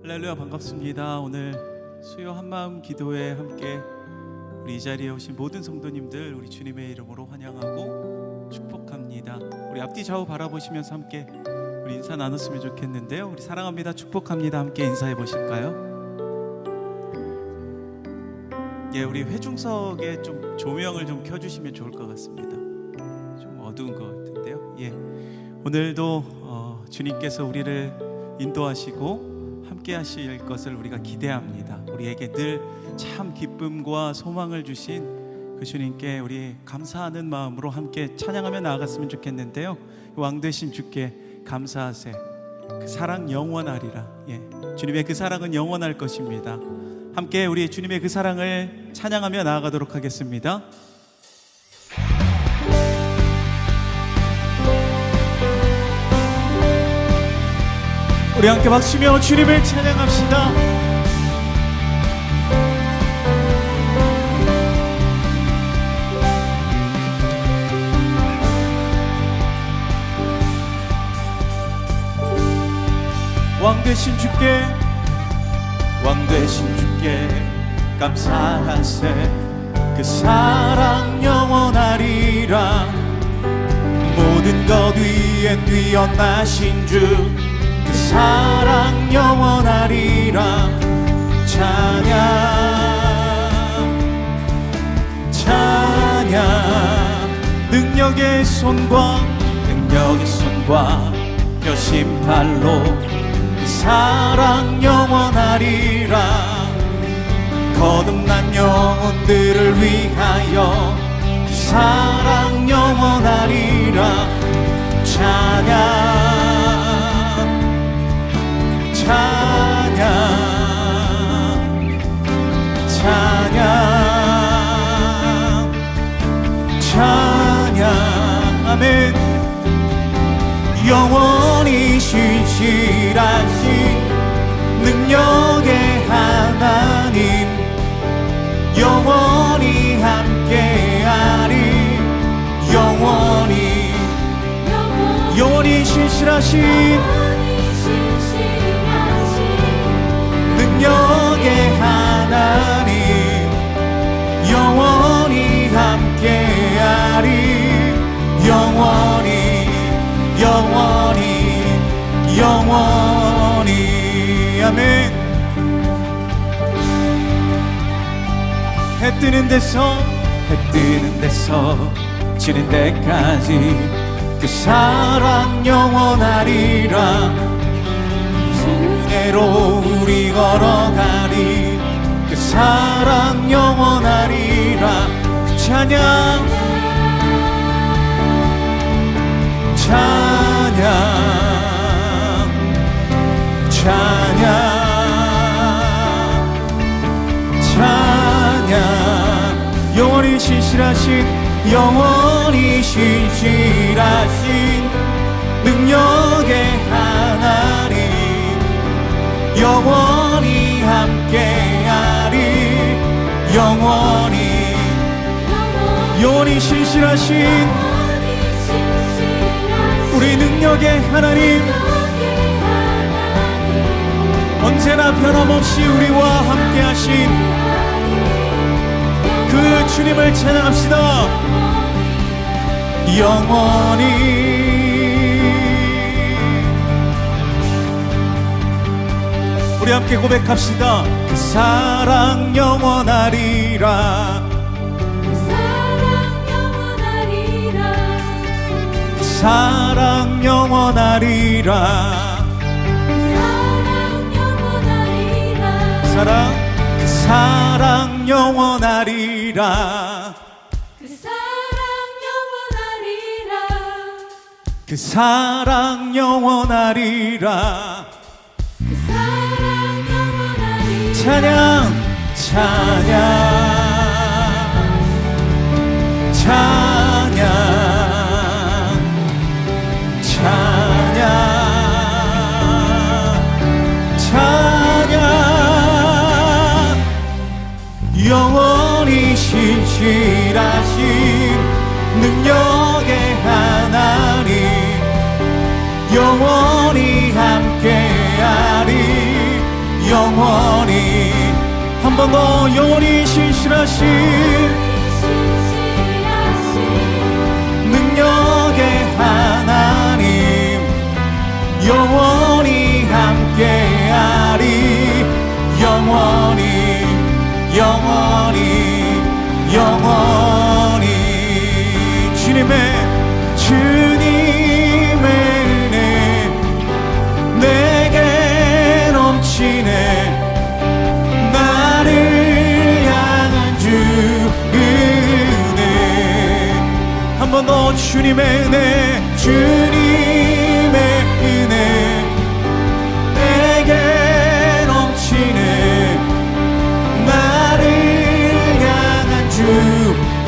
할렐루야, 반갑습니다. 오늘 수요 한마음 기도에 함께 우리 이 자리에 오신 모든 성도님들 우리 주님의 이름으로 환영하고 축복합니다. 우리 앞뒤 좌우 바라보시면서 함께 우리 인사 나눴으면 좋겠는데요. 우리 사랑합니다, 축복합니다 함께 인사해 보실까요? 예, 우리 회중석에 좀 조명을 좀 켜주시면 좋을 것 같습니다. 좀 어두운 것 같은데요. 예, 오늘도 주님께서 우리를 인도하시고 함께 하실 것을 우리가 기대합니다. 우리에게 늘 참 기쁨과 소망을 주신 그 주님께 우리 감사하는 마음으로 함께 찬양하며 나아갔으면 좋겠는데요. 왕 되신 주께 감사하세. 그 사랑 영원하리라. 예, 주님의 그 사랑은 영원할 것입니다. 함께 우리 주님의 그 사랑을 찬양하며 나아가도록 하겠습니다. 우리 함께 박수며 주님을 찬양합시다. 왕 되신 주께, 왕 되신 주께 감사하세. 그 사랑 영원하리라. 모든 것 위에 뛰어나신 주, 그 사랑 영원하리라. 찬양 찬양. 능력의 손과 벼심팔로 그 사랑 영원하리라. 거듭난 영혼들을 위하여 그 사랑 영원하리라. 찬양 찬양 찬양 찬양. 아멘. 영원히 신실하신 능력의 하나님, 영원히 함께하리. 영원히 신실하신 능력의 하나님, 영원히 함께하리. 영원히 아멘. 해 뜨는 데서 지는 데까지 그 사랑 영원하리라. 은혜로 우리 걸어가리. 그 사랑 영원하리라. 찬양 찬양 영원히 신실하신 능력의 하나님, 영원히 함께하리. 영원히 신실하신 우리 능력의 하나님, 언제나 변함없이 우리와 함께하신 그 주님을 찬양합시다. 영원히. 우리 함께 고백합시다. 그 사랑 영원하리라. 그 사랑 영원하리라. 그 사랑 영원하리라. 그 사랑 영원하리라. 찬양 영원히 신실하신 능력의 하나님, 영원히 함께하리. 한 번 더 영원히 신실하신 능력의 하나님 영원히 함께하리 영원히 영원히 영원히 주님의 은혜 내게 넘치네 나를 향한 주 은혜 한 번 더 주님의 은혜 주님의 은혜 내게 넘치네 나를 향한 주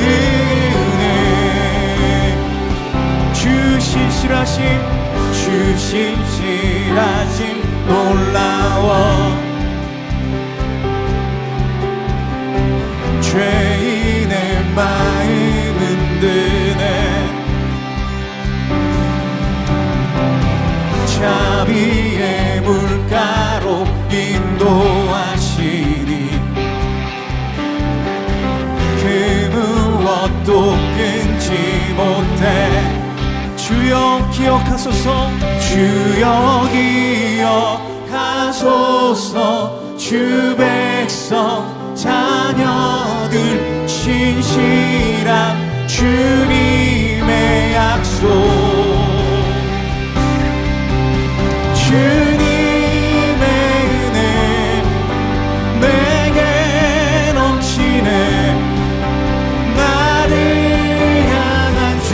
은혜 주 신실하심 놀라워 죄인의 마음은 드네 자비의 물가로 인도하시니 그 무엇도 끊지 못해 주여 기억하소서 주여 기억하소서 주 백성 자녀들 신실한 주님의 약속 주님의 은혜 내게 넘치네 나를 향한 주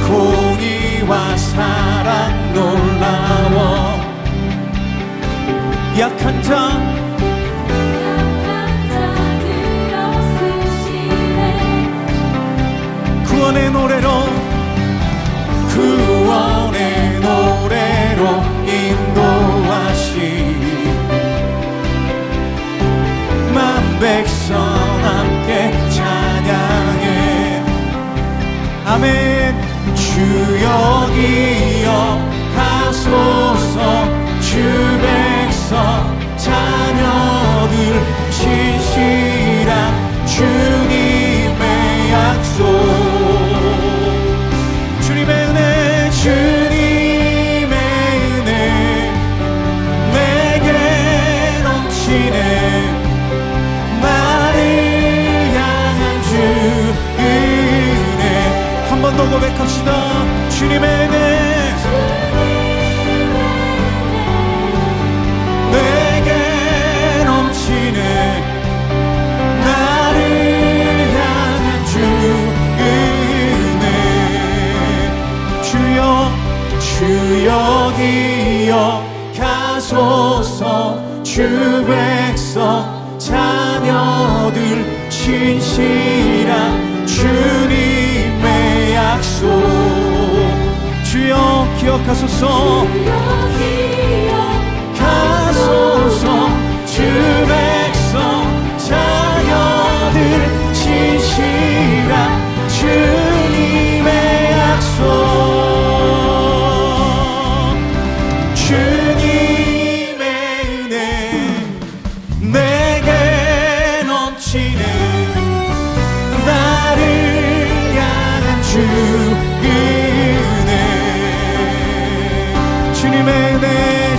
공의와 사랑 놀라워 약한 자 구원의 노래로 인도하시니 만 백성 함께 찬양해 아멘 주여 기억하소서 주 백성 자녀들 신실한 주님의 약속 주님의 은혜 주님의 은혜 내게 넘치네 나를 향한 주 은혜 한 번 더 고백합시다 주님의 은혜 내게 넘치네 나를 향한 주 은혜 주여 기억하소서 주 백성 자녀들 신실한 주님의 약속 주여 기억하소서 주 백성 자녀들 신실한 주님의 약속 주님의 은혜 내게 넘치네 나를 향한 주 은혜 주님의 은혜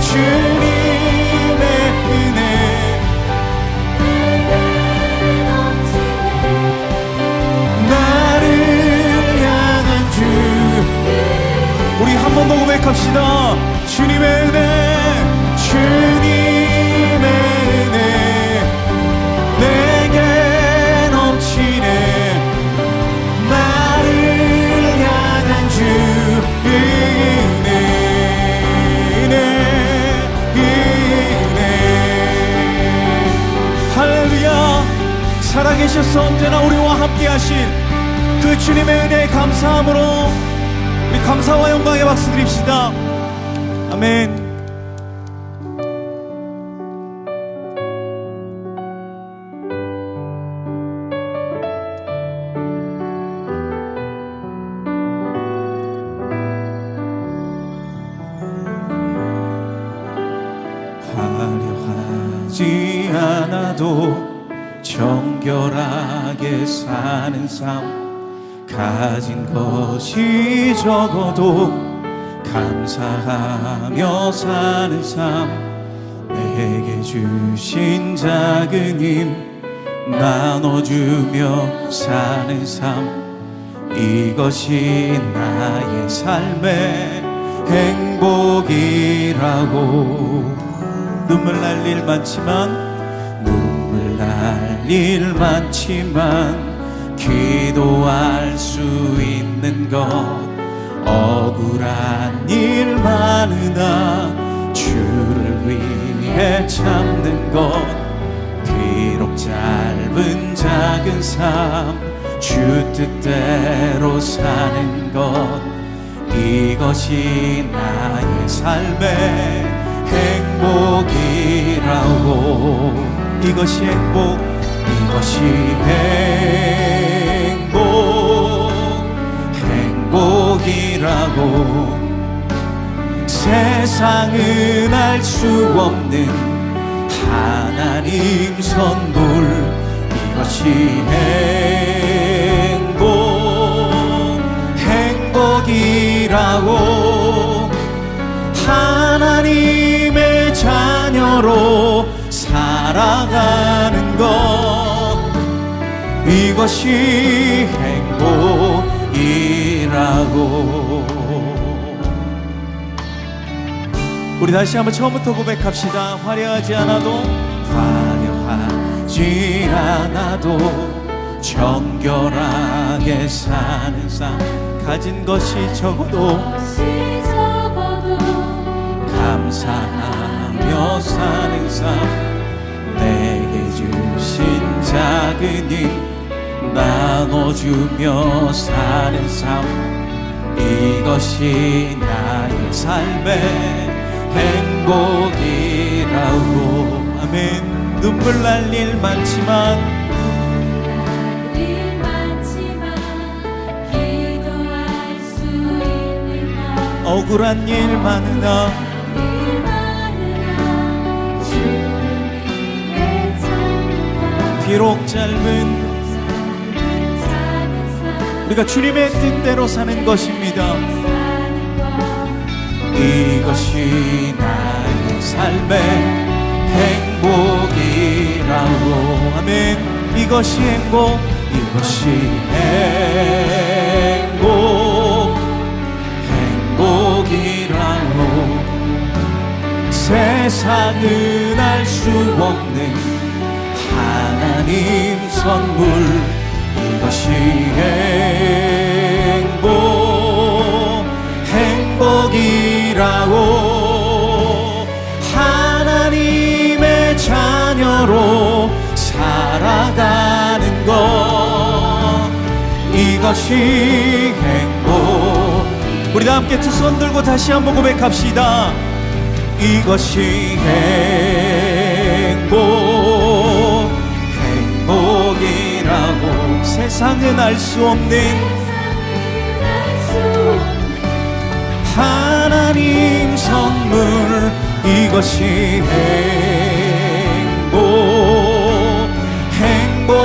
주님의 은혜 나를 향한 주 우리 한 번 더 고백합시다 주님의 은혜 주님의 은혜 내게 넘치네 나를 향한 주 은혜 할렐루야 살아계셔서 언제나 우리와 함께 하신 그 주님의 은혜에 감사함으로 우리 감사와 영광의 박수 드립시다 아멘. 않아도 정결하게 사는 삶, 가진 것이 적어도 감사하며 사는 삶, 내게 주신 작은 힘 나눠주며 사는 삶, 이것이 나의 삶의 행복이라고. 눈물 날 일 많지만, 눈물 날 일 많지만 기도할 수 있는 것, 억울한 일 많으나 주를 위해 참는 것, 비록 짧은 작은 삶 주 뜻대로 사는 것, 이것이 나의 삶의 행복이라고. 이것이 행복, 이것이 행복이라고. 세상은 알 수 없는 하나님 선물, 이것이 행복이라고. 하나님의 자녀로 살아가는 것, 이것이 행복이라고. 우리 다시 한번 처음부터 고백합시다. 화려하지 않아도 정결하게 사는 삶, 가진 것이 적어도 감사하며 사는 삶, 내게 주신 작은 힘 나눠주며 사는 삶, 이것이 나의 삶의 행복이라고. 아멘. 눈물 날 일 많지만, 기도할 수 있는 것, 억울한 일 많으나 주를 위해 찾는 것, 비록 짧은 우리가 주님의 뜻대로 사는 것입니다. 이것이 나의 삶의 행복이라고. 아멘. 이것이 행복, 이것이 행복이라고. 세상은 알 수 없는 하나님 선물, 이것이 행복이라고. 하나님의 자녀로 살아가는 것, 이것이 행복. 우리 다 함께 두 손 들고 다시 한번 고백합시다. 이것이 행복이라고. 세상은 알 수 없는 하나님 선물, 이것이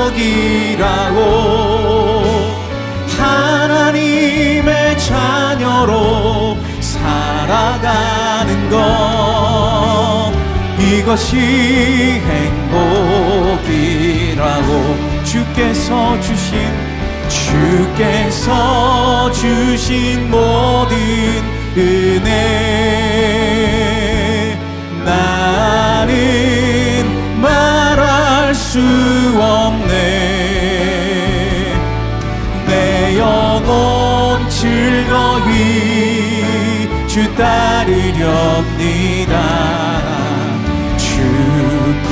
행복이라고. 하나님의 자녀로 살아가는 것, 이것이 행복이라고. 주께서 주신 모든 은혜, 나는 말할 수 없네. 내 영혼 즐거이 주 따르렵니다. 주께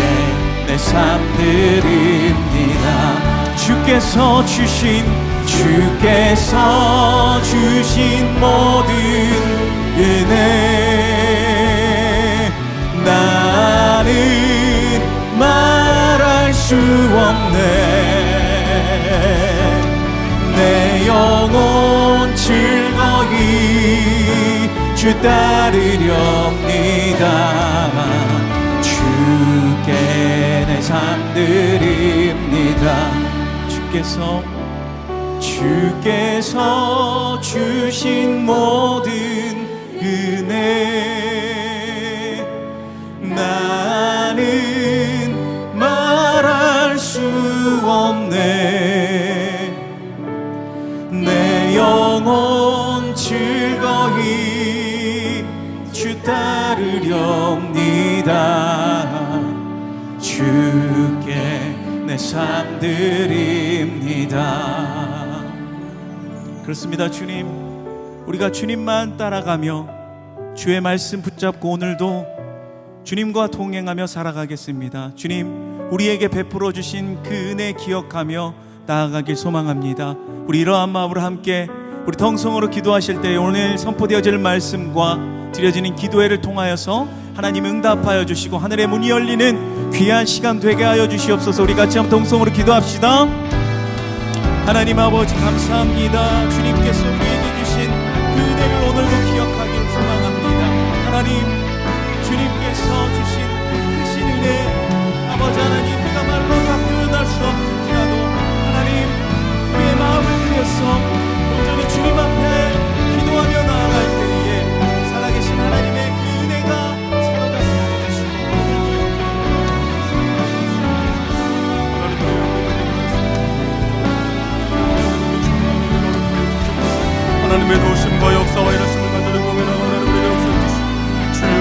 내 삶 드립니다. 주께서 주신 모든 은혜, 나는 말할 수 없네. 내 영혼 즐거이 주 따르렵니다. 주께 내 내 삶 드립니다. 주께서 주신 모든 은혜 나는 말할 수 없네. 내 영혼 즐거이 주 따르렵니다. 주께 내 삶 드립니다. 그렇습니다. 주님, 우리가 주님만 따라가며 주의 말씀 붙잡고 오늘도 주님과 동행하며 살아가겠습니다. 주님, 우리에게 베풀어 주신 그 은혜 기억하며 나아가길 소망합니다. 우리 이러한 마음으로 함께 우리 통성으로 기도하실 때 오늘 선포되어질 말씀과 드려지는 기도회를 통하여서 하나님 응답하여 주시고 하늘의 문이 열리는 귀한 시간 되게 하여 주시옵소서. 우리 같이 한번 통성으로 기도합시다. 하나님 아버지 감사합니다. 주님께서 우리에게 주신 그 은혜를 오늘도 기억하길 소망합니다. 하나님, 주님께서 주신 그 크신 은혜, 아버지 하나님, 우리가 말로 다 표현할 수 없을지라도 하나님, 우리의 마음을 들여서 온전히 주님 앞에 기도하며 나아갈 때에 살아계신 하나님의 그 은혜가 사로잡혀 주시고 하나님의 도심과 역사와 일하심을 간절히 고민하고 하나님의 역사를 주여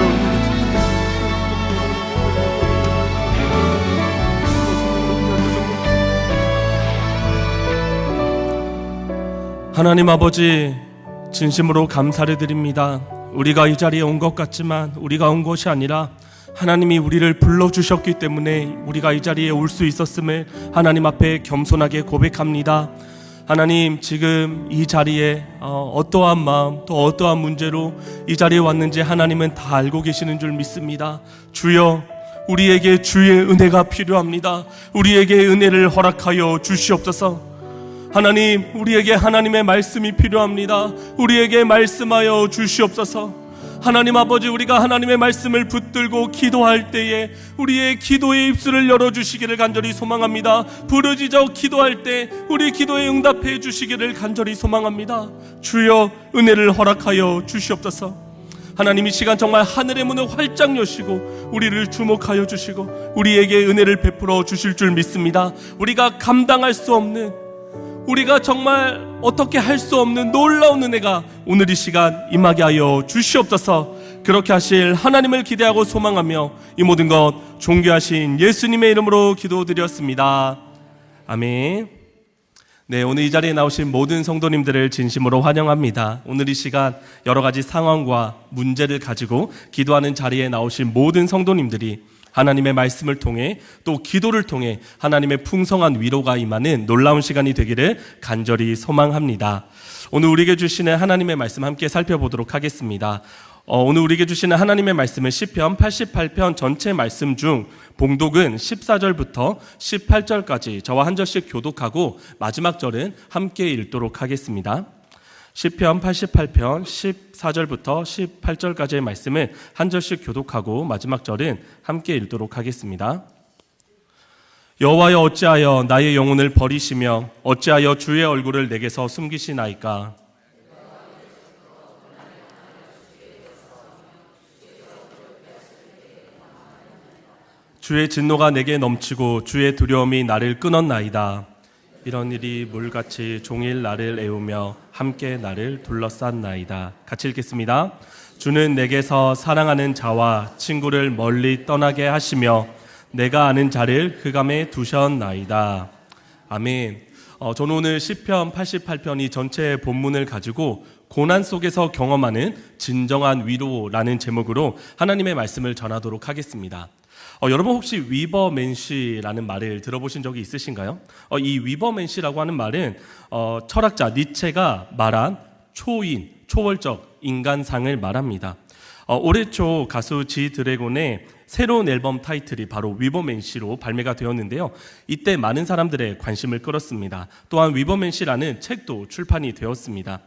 하나님 아버지, 진심으로 감사를 드립니다. 우리가 이 자리에 온 것 같지만 우리가 온 것이 아니라 하나님이 우리를 불러주셨기 때문에 우리가 이 자리에 올 수 있었음을 하나님 앞에 겸손하게 고백합니다. 하나님, 지금 이 자리에 어떠한 마음 또 어떠한 문제로 이 자리에 왔는지 하나님은 다 알고 계시는 줄 믿습니다. 주여, 우리에게 주의 은혜가 필요합니다. 우리에게 은혜를 허락하여 주시옵소서. 하나님, 우리에게 하나님의 말씀이 필요합니다. 우리에게 말씀하여 주시옵소서. 하나님 아버지, 우리가 하나님의 말씀을 붙들고 기도할 때에 우리의 기도의 입술을 열어주시기를 간절히 소망합니다. 부르짖어 기도할 때 우리 기도에 응답해 주시기를 간절히 소망합니다. 주여, 은혜를 허락하여 주시옵소서. 하나님, 이 시간 정말 하늘의 문을 활짝 여시고 우리를 주목하여 주시고 우리에게 은혜를 베풀어 주실 줄 믿습니다. 우리가 감당할 수 없는, 우리가 정말 어떻게 할 수 없는 놀라운 은혜가 오늘 이 시간 임하게 하여 주시옵소서. 그렇게 하실 하나님을 기대하고 소망하며 이 모든 것 존귀하신 예수님의 이름으로 기도드렸습니다. 아멘. 네, 오늘 이 자리에 나오신 모든 성도님들을 진심으로 환영합니다. 오늘 이 시간 여러 가지 상황과 문제를 가지고 기도하는 자리에 나오신 모든 성도님들이 하나님의 말씀을 통해 또 기도를 통해 하나님의 풍성한 위로가 임하는 놀라운 시간이 되기를 간절히 소망합니다. 오늘 우리에게 주시는 하나님의 말씀 함께 살펴보도록 하겠습니다. 오늘 우리에게 주시는 하나님의 말씀은 시편 88편 전체 말씀 중 봉독은 14절부터 18절까지 저와 한 절씩 교독하고 마지막 절은 함께 읽도록 하겠습니다. 시편 88편 14절부터 18절까지의 말씀을 한 절씩 교독하고 마지막 절은 함께 읽도록 하겠습니다. 여호와여, 어찌하여 나의 영혼을 버리시며 어찌하여 주의 얼굴을 내게서 숨기시나이까. 주의 진노가 내게 넘치고 주의 두려움이 나를 끊었나이다. 이런 일이 물같이 종일 나를 애우며 함께 나를 둘러쌌나이다. 같이 읽겠습니다. 주는 내게서 사랑하는 자와 친구를 멀리 떠나게 하시며 내가 아는 자를 흑암에 두셨나이다. 아멘. 저는 오늘 시편 88편이 전체 본문을 가지고 고난 속에서 경험하는 진정한 위로라는 제목으로 하나님의 말씀을 전하도록 하겠습니다. 여러분 혹시 위버맨시라는 말을 들어보신 적이 있으신가요? 이 위버맨시라고 하는 말은 철학자 니체가 말한 초인, 초월적 인간상을 말합니다. 올해 초 가수 지 드래곤의 새로운 앨범 타이틀이 바로 위버맨시로 발매가 되었는데요. 이때 많은 사람들의 관심을 끌었습니다. 또한 위버맨시라는 책도 출판이 되었습니다.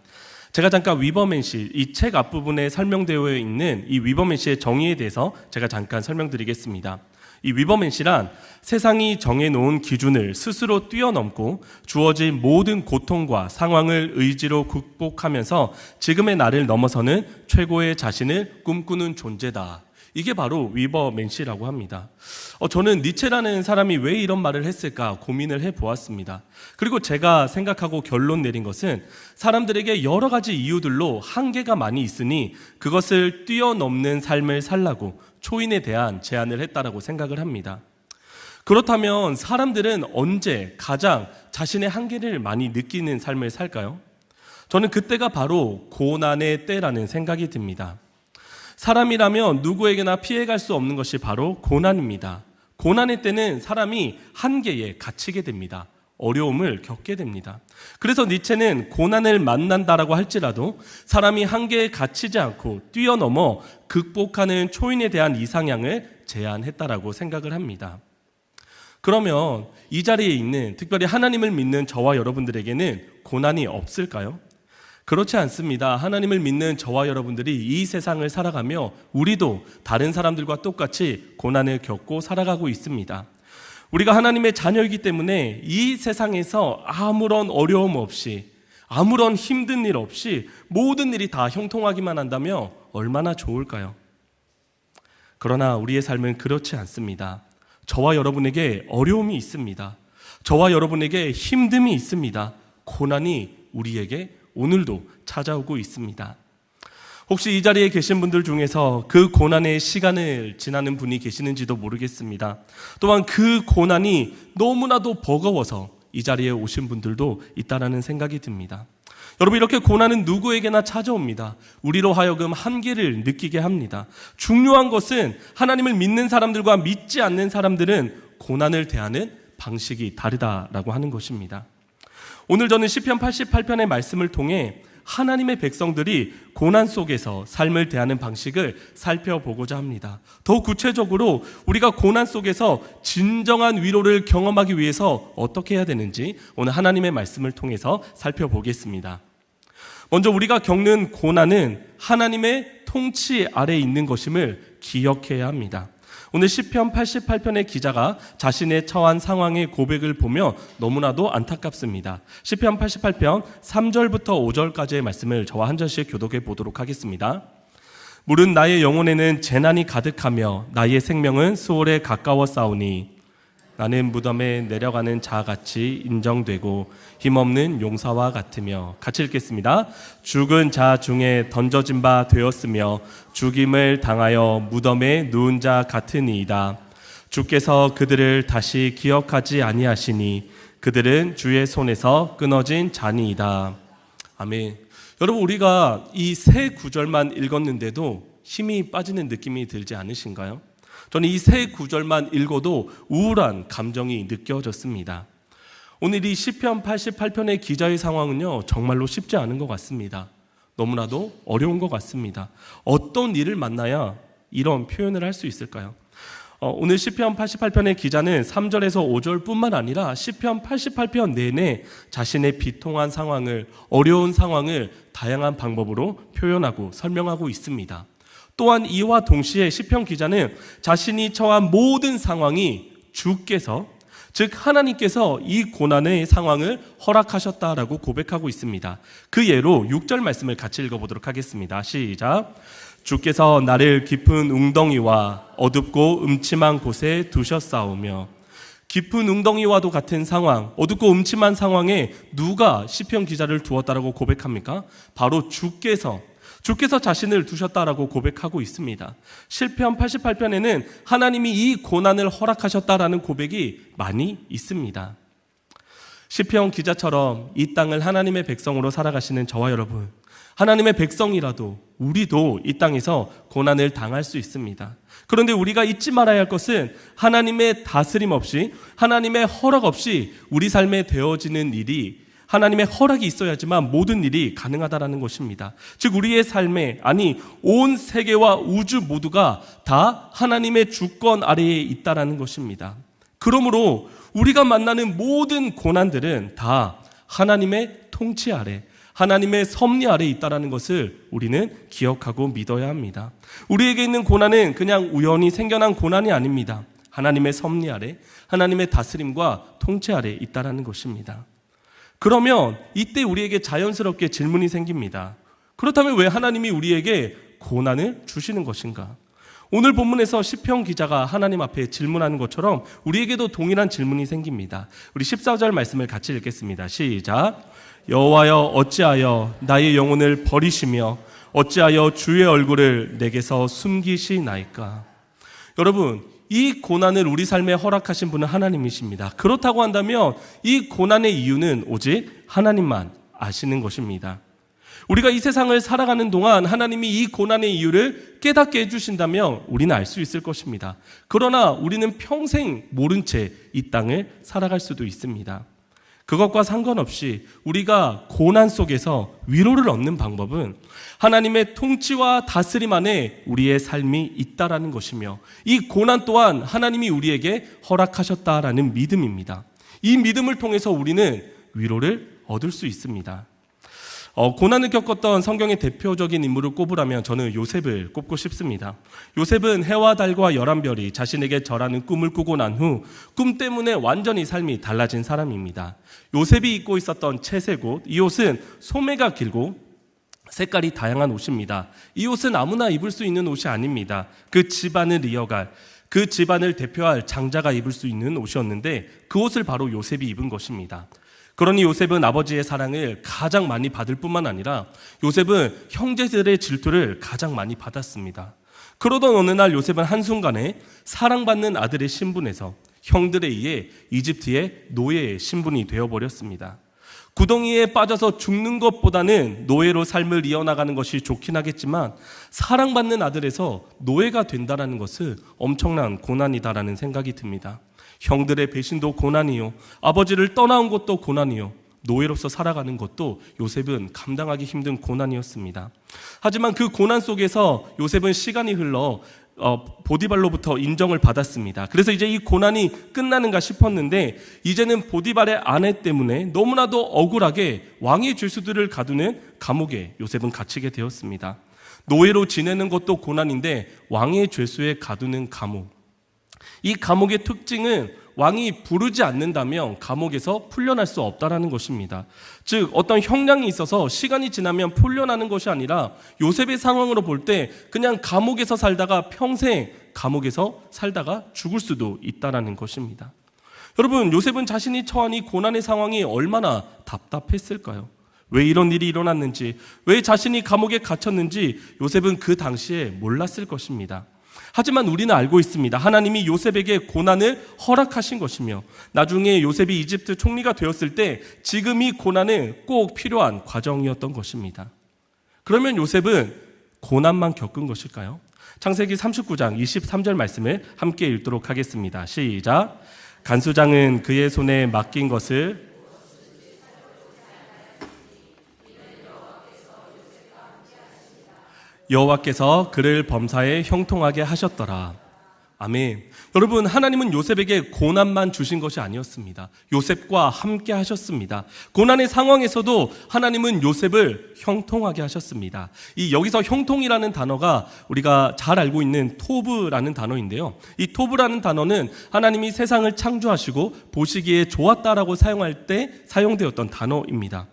제가 잠깐 위버맨시, 이 책 앞부분에 설명되어 있는 이 위버맨시의 정의에 대해서 제가 잠깐 설명드리겠습니다. 이 위버맨시란 세상이 정해놓은 기준을 스스로 뛰어넘고 주어진 모든 고통과 상황을 의지로 극복하면서 지금의 나를 넘어서는 최고의 자신을 꿈꾸는 존재다. 이게 바로 위버맨시라고 합니다. 저는 니체라는 사람이 왜 이런 말을 했을까 고민을 해보았습니다. 그리고 제가 생각하고 결론 내린 것은 사람들에게 여러 가지 이유들로 한계가 많이 있으니 그것을 뛰어넘는 삶을 살라고 초인에 대한 제안을 했다라고 생각을 합니다. 그렇다면 사람들은 언제 가장 자신의 한계를 많이 느끼는 삶을 살까요? 저는 그때가 바로 고난의 때라는 생각이 듭니다. 사람이라면 누구에게나 피해갈 수 없는 것이 바로 고난입니다. 고난의 때는 사람이 한계에 갇히게 됩니다. 어려움을 겪게 됩니다. 그래서 니체는 고난을 만난다라고 할지라도 사람이 한계에 갇히지 않고 뛰어넘어 극복하는 초인에 대한 이상향을 제안했다라고 생각을 합니다. 그러면 이 자리에 있는 특별히 하나님을 믿는 저와 여러분들에게는 고난이 없을까요? 그렇지 않습니다. 하나님을 믿는 저와 여러분들이 이 세상을 살아가며 우리도 다른 사람들과 똑같이 고난을 겪고 살아가고 있습니다. 우리가 하나님의 자녀이기 때문에 이 세상에서 아무런 어려움 없이 아무런 힘든 일 없이 모든 일이 다 형통하기만 한다면 얼마나 좋을까요? 그러나 우리의 삶은 그렇지 않습니다. 저와 여러분에게 어려움이 있습니다. 저와 여러분에게 힘듦이 있습니다. 고난이 우리에게 오늘도 찾아오고 있습니다. 혹시 이 자리에 계신 분들 중에서 그 고난의 시간을 지나는 분이 계시는지도 모르겠습니다. 또한 그 고난이 너무나도 버거워서 이 자리에 오신 분들도 있다라는 생각이 듭니다. 여러분, 이렇게 고난은 누구에게나 찾아옵니다. 우리로 하여금 한계를 느끼게 합니다. 중요한 것은 하나님을 믿는 사람들과 믿지 않는 사람들은 고난을 대하는 방식이 다르다라고 하는 것입니다. 오늘 저는 시편 88편의 말씀을 통해 하나님의 백성들이 고난 속에서 삶을 대하는 방식을 살펴보고자 합니다. 더욱 구체적으로 우리가 고난 속에서 진정한 위로를 경험하기 위해서 어떻게 해야 되는지 오늘 하나님의 말씀을 통해서 살펴보겠습니다. 먼저 우리가 겪는 고난은 하나님의 통치 아래에 있는 것임을 기억해야 합니다. 오늘 시편 88편의 기자가 자신의 처한 상황의 고백을 보며 너무나도 안타깝습니다. 시편 88편 3절부터 5절까지의 말씀을 저와 한 절씩 교독해 보도록 하겠습니다. 물은 나의 영혼에는 재난이 가득하며 나의 생명은 수월에 가까워 싸우니 나는 무덤에 내려가는 자같이 인정되고 힘없는 용사와 같으며. 같이 읽겠습니다. 죽은 자 중에 던져진 바 되었으며 죽임을 당하여 무덤에 누운 자 같으니이다. 주께서 그들을 다시 기억하지 아니하시니 그들은 주의 손에서 끊어진 자니이다. 아멘. 여러분, 우리가 이 세 구절만 읽었는데도 힘이 빠지는 느낌이 들지 않으신가요? 저는 이 세 구절만 읽어도 우울한 감정이 느껴졌습니다. 오늘 이 시편 88편의 기자의 상황은요, 정말로 쉽지 않은 것 같습니다. 너무나도 어려운 것 같습니다. 어떤 일을 만나야 이런 표현을 할 수 있을까요? 오늘 시편 88편의 기자는 3절에서 5절뿐만 아니라 시편 88편 내내 자신의 비통한 상황을, 어려운 상황을 다양한 방법으로 표현하고 설명하고 있습니다. 또한 이와 동시에 시편 기자는 자신이 처한 모든 상황이 주께서, 즉 하나님께서 이 고난의 상황을 허락하셨다라고 고백하고 있습니다. 그 예로 6절 말씀을 같이 읽어보도록 하겠습니다. 시작. 주께서 나를 깊은 웅덩이와 어둡고 음침한 곳에 두셨사오며. 깊은 웅덩이와도 같은 상황, 어둡고 음침한 상황에 누가 시편 기자를 두었다라고 고백합니까? 바로 주께서 자신을 두셨다라고 고백하고 있습니다. 시편 88편에는 하나님이 이 고난을 허락하셨다라는 고백이 많이 있습니다. 시편 기자처럼 이 땅을 하나님의 백성으로 살아가시는 저와 여러분, 하나님의 백성이라도 우리도 이 땅에서 고난을 당할 수 있습니다. 그런데 우리가 잊지 말아야 할 것은 하나님의 다스림 없이, 하나님의 허락 없이 우리 삶에 되어지는 일이, 하나님의 허락이 있어야지만 모든 일이 가능하다라는 것입니다. 즉 우리의 삶에, 아니 온 세계와 우주 모두가 다 하나님의 주권 아래에 있다라는 것입니다. 그러므로 우리가 만나는 모든 고난들은 다 하나님의 통치 아래, 하나님의 섭리 아래에 있다라는 것을 우리는 기억하고 믿어야 합니다. 우리에게 있는 고난은 그냥 우연히 생겨난 고난이 아닙니다. 하나님의 섭리 아래, 하나님의 다스림과 통치 아래 있다라는 것입니다. 그러면 이때 우리에게 자연스럽게 질문이 생깁니다. 그렇다면 왜 하나님이 우리에게 고난을 주시는 것인가? 오늘 본문에서 시편 기자가 하나님 앞에 질문하는 것처럼 우리에게도 동일한 질문이 생깁니다. 우리 14절 말씀을 같이 읽겠습니다. 시작. 여호와여 어찌하여 나의 영혼을 버리시며 어찌하여 주의 얼굴을 내게서 숨기시나이까? 여러분, 이 고난을 우리 삶에 허락하신 분은 하나님이십니다. 그렇다고 한다면 이 고난의 이유는 오직 하나님만 아시는 것입니다. 우리가 이 세상을 살아가는 동안 하나님이 이 고난의 이유를 깨닫게 해주신다면 우리는 알 수 있을 것입니다. 그러나 우리는 평생 모른 채 이 땅을 살아갈 수도 있습니다. 그것과 상관없이 우리가 고난 속에서 위로를 얻는 방법은 하나님의 통치와 다스림 안에 우리의 삶이 있다라는 것이며, 이 고난 또한 하나님이 우리에게 허락하셨다라는 믿음입니다. 이 믿음을 통해서 우리는 위로를 얻을 수 있습니다. 고난을 겪었던 성경의 대표적인 인물을 꼽으라면 저는 요셉을 꼽고 싶습니다. 요셉은 해와 달과 11별이 자신에게 절하는 꿈을 꾸고 난 후 꿈 때문에 완전히 삶이 달라진 사람입니다. 요셉이 입고 있었던 채색 옷, 이 옷은 소매가 길고 색깔이 다양한 옷입니다. 이 옷은 아무나 입을 수 있는 옷이 아닙니다. 그 집안을 이어갈, 그 집안을 대표할 장자가 입을 수 있는 옷이었는데 그 옷을 바로 요셉이 입은 것입니다. 그러니 요셉은 아버지의 사랑을 가장 많이 받을 뿐만 아니라 요셉은 형제들의 질투를 가장 많이 받았습니다. 그러던 어느 날 요셉은 한순간에 사랑받는 아들의 신분에서 형들에 의해 이집트의 노예의 신분이 되어버렸습니다. 구덩이에 빠져서 죽는 것보다는 노예로 삶을 이어나가는 것이 좋긴 하겠지만 사랑받는 아들에서 노예가 된다는 것은 엄청난 고난이다라는 생각이 듭니다. 형들의 배신도 고난이요, 아버지를 떠나온 것도 고난이요, 노예로서 살아가는 것도 요셉은 감당하기 힘든 고난이었습니다. 하지만 그 고난 속에서 요셉은 시간이 흘러 보디발로부터 인정을 받았습니다. 그래서 이제 이 고난이 끝나는가 싶었는데 이제는 보디발의 아내 때문에 너무나도 억울하게 왕의 죄수들을 가두는 감옥에 요셉은 갇히게 되었습니다. 노예로 지내는 것도 고난인데 왕의 죄수에 가두는 감옥, 이 감옥의 특징은 왕이 부르지 않는다면 감옥에서 풀려날 수 없다라는 것입니다. 즉 어떤 형량이 있어서 시간이 지나면 풀려나는 것이 아니라 요셉의 상황으로 볼 때 그냥 감옥에서 살다가 평생 감옥에서 살다가 죽을 수도 있다라는 것입니다. 여러분, 요셉은 자신이 처한 이 고난의 상황이 얼마나 답답했을까요? 왜 이런 일이 일어났는지, 왜 자신이 감옥에 갇혔는지 요셉은 그 당시에 몰랐을 것입니다. 하지만 우리는 알고 있습니다. 하나님이 요셉에게 고난을 허락하신 것이며 나중에 요셉이 이집트 총리가 되었을 때 지금 이 고난은 꼭 필요한 과정이었던 것입니다. 그러면 요셉은 고난만 겪은 것일까요? 창세기 39장 23절 말씀을 함께 읽도록 하겠습니다. 시작. 간수장은 그의 손에 맡긴 것을 여호와께서 그를 범사에 형통하게 하셨더라. 아멘. 여러분, 하나님은 요셉에게 고난만 주신 것이 아니었습니다. 요셉과 함께 하셨습니다. 고난의 상황에서도 하나님은 요셉을 형통하게 하셨습니다. 이 여기서 형통이라는 단어가 우리가 잘 알고 있는 토브라는 단어인데요. 이 토브라는 단어는 하나님이 세상을 창조하시고 보시기에 좋았다라고 사용할 때 사용되었던 단어입니다.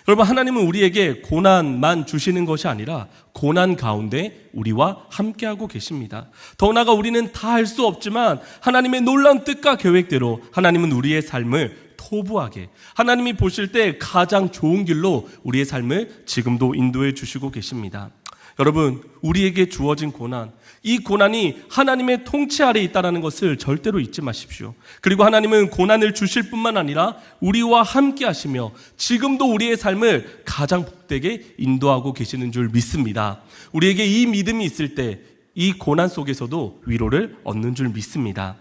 여러분, 하나님은 우리에게 고난만 주시는 것이 아니라 고난 가운데 우리와 함께하고 계십니다. 더 나아가 우리는 다 할 수 없지만 하나님의 놀라운 뜻과 계획대로 하나님은 우리의 삶을 토부하게, 하나님이 보실 때 가장 좋은 길로 우리의 삶을 지금도 인도해 주시고 계십니다. 여러분, 우리에게 주어진 고난, 이 고난이 하나님의 통치 아래 있다는 것을 절대로 잊지 마십시오. 그리고 하나님은 고난을 주실 뿐만 아니라 우리와 함께 하시며 지금도 우리의 삶을 가장 복되게 인도하고 계시는 줄 믿습니다. 우리에게 이 믿음이 있을 때 이 고난 속에서도 위로를 얻는 줄 믿습니다.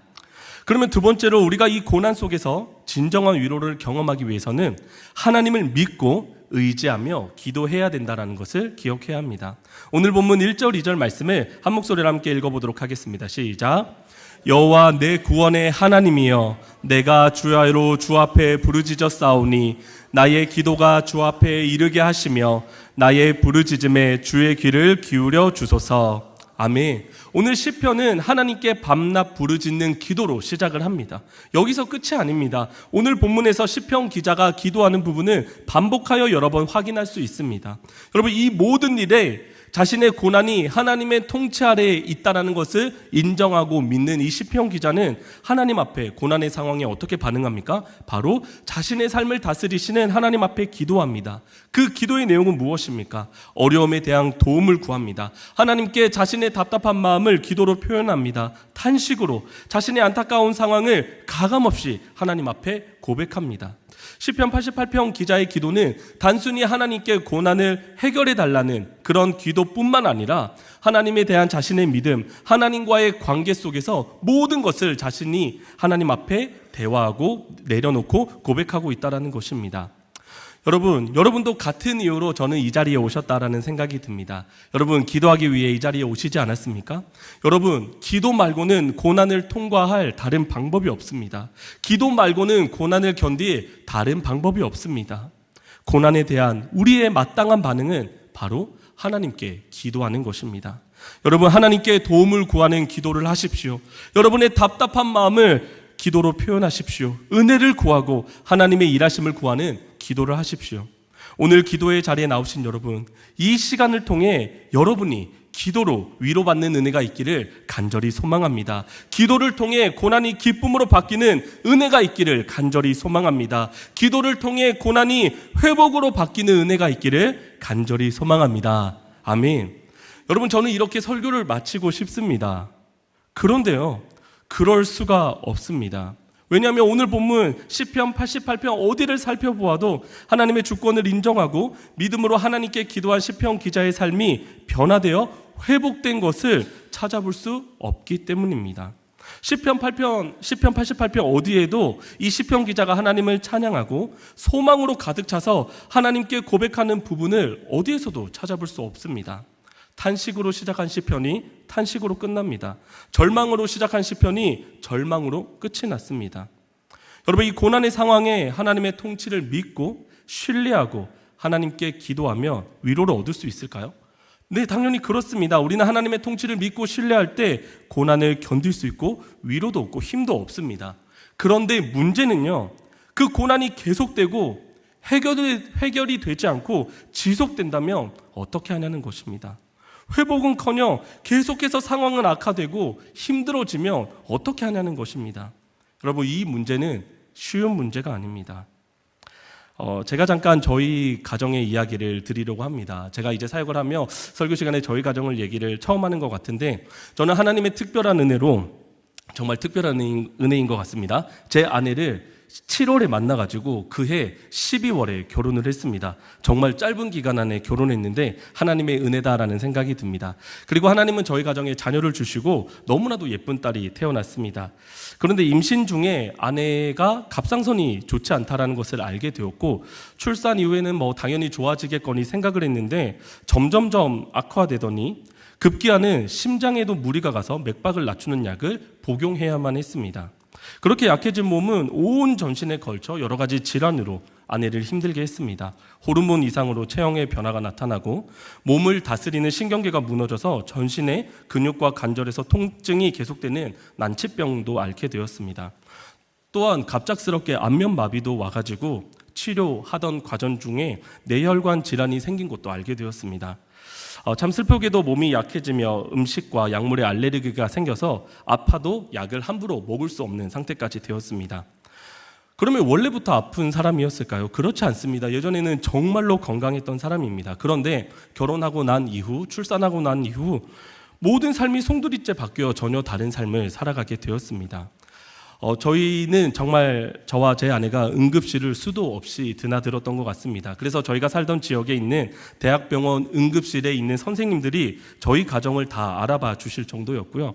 그러면 두 번째로 우리가 이 고난 속에서 진정한 위로를 경험하기 위해서는 하나님을 믿고 의지하며 기도해야 된다는 것을 기억해야 합니다. 오늘 본문 1절 2절 말씀을 한 목소리로 함께 읽어보도록 하겠습니다. 시작. 여호와 내 구원의 하나님이여, 내가 주야로 주 앞에 부르짖어 싸우니 나의 기도가 주 앞에 이르게 하시며 나의 부르짖음에 주의 귀를 기울여 주소서. 아멘. 오늘 시편은 하나님께 밤낮 부르짖는 기도로 시작을 합니다. 여기서 끝이 아닙니다. 오늘 본문에서 시편 기자가 기도하는 부분을 반복하여 여러 번 확인할 수 있습니다. 여러분, 이 모든 일에 자신의 고난이 하나님의 통치 아래에 있다는 것을 인정하고 믿는 이 시편 기자는 하나님 앞에 고난의 상황에 어떻게 반응합니까? 바로 자신의 삶을 다스리시는 하나님 앞에 기도합니다. 그 기도의 내용은 무엇입니까? 어려움에 대한 도움을 구합니다. 하나님께 자신의 답답한 마음을 기도로 표현합니다. 탄식으로 자신의 안타까운 상황을 가감없이 하나님 앞에 고백합니다. 시편 88편 기자의 기도는 단순히 하나님께 고난을 해결해 달라는 그런 기도뿐만 아니라 하나님에 대한 자신의 믿음, 하나님과의 관계 속에서 모든 것을 자신이 하나님 앞에 대화하고 내려놓고 고백하고 있다는 것입니다. 여러분도 같은 이유로 저는 이 자리에 오셨다라는 생각이 듭니다. 여러분, 기도하기 위해 이 자리에 오시지 않았습니까? 여러분, 기도 말고는 고난을 통과할 다른 방법이 없습니다. 기도 말고는 고난을 견딜 다른 방법이 없습니다. 고난에 대한 우리의 마땅한 반응은 바로 하나님께 기도하는 것입니다. 여러분, 하나님께 도움을 구하는 기도를 하십시오. 여러분의 답답한 마음을 기도로 표현하십시오. 은혜를 구하고 하나님의 일하심을 구하는 기도를 하십시오. 오늘 기도의 자리에 나오신 여러분, 이 시간을 통해 여러분이 기도로 위로받는 은혜가 있기를 간절히 소망합니다. 기도를 통해 고난이 기쁨으로 바뀌는 은혜가 있기를 간절히 소망합니다. 기도를 통해 고난이 회복으로 바뀌는 은혜가 있기를 간절히 소망합니다. 아멘. 여러분, 저는 이렇게 설교를 마치고 싶습니다. 그런데요, 그럴 수가 없습니다. 왜냐하면 오늘 본문 시편 88편 어디를 살펴보아도 하나님의 주권을 인정하고 믿음으로 하나님께 기도한 시편 기자의 삶이 변화되어 회복된 것을 찾아볼 수 없기 때문입니다. 시편 88편 어디에도 이 시편 기자가 하나님을 찬양하고 소망으로 가득 차서 하나님께 고백하는 부분을 어디에서도 찾아볼 수 없습니다. 탄식으로 시작한 시편이 탄식으로 끝납니다. 절망으로 시작한 시편이 절망으로 끝이 났습니다. 여러분, 이 고난의 상황에 하나님의 통치를 믿고 신뢰하고 하나님께 기도하며 위로를 얻을 수 있을까요? 네, 당연히 그렇습니다. 우리는 하나님의 통치를 믿고 신뢰할 때 고난을 견딜 수 있고 위로도 없고 힘도 없습니다. 그런데 문제는요, 그 고난이 계속되고 해결이 되지 않고 지속된다면 어떻게 하냐는 것입니다. 회복은커녕 계속해서 상황은 악화되고 힘들어지면 어떻게 하냐는 것입니다. 여러분, 이 문제는 쉬운 문제가 아닙니다. 제가 잠깐 저희 가정의 이야기를 드리려고 합니다. 제가 이제 사역을 하며 설교 시간에 저희 가정을 얘기를 처음 하는 것 같은데, 저는 하나님의 특별한 은혜로, 정말 특별한 은혜인 것 같습니다. 제 아내를 7월에 만나가지고 그해 12월에 결혼을 했습니다. 정말 짧은 기간 안에 결혼했는데 하나님의 은혜다라는 생각이 듭니다. 그리고 하나님은 저희 가정에 자녀를 주시고 너무나도 예쁜 딸이 태어났습니다. 그런데 임신 중에 아내가 갑상선이 좋지 않다라는 것을 알게 되었고, 출산 이후에는 당연히 좋아지겠거니 생각을 했는데 점점점 악화되더니 급기야는 심장에도 무리가 가서 맥박을 낮추는 약을 복용해야만 했습니다. 그렇게 약해진 몸은 온 전신에 걸쳐 여러 가지 질환으로 아내를 힘들게 했습니다. 호르몬 이상으로 체형에 변화가 나타나고 몸을 다스리는 신경계가 무너져서 전신의 근육과 관절에서 통증이 계속되는 난치병도 앓게 되었습니다. 또한 갑작스럽게 안면마비도 와가지고 치료하던 과정 중에 뇌혈관 질환이 생긴 것도 알게 되었습니다. 참 슬프게도 몸이 약해지며 음식과 약물에 알레르기가 생겨서 아파도 약을 함부로 먹을 수 없는 상태까지 되었습니다. 그러면 원래부터 아픈 사람이었을까요? 그렇지 않습니다. 예전에는 정말로 건강했던 사람입니다. 그런데 결혼하고 난 이후, 출산하고 난 이후 모든 삶이 송두리째 바뀌어 전혀 다른 삶을 살아가게 되었습니다. 저희는 정말 저와 제 아내가 응급실을 수도 없이 드나들었던 것 같습니다. 그래서 저희가 살던 지역에 있는 대학병원 응급실에 있는 선생님들이 저희 가정을 다 알아봐 주실 정도였고요.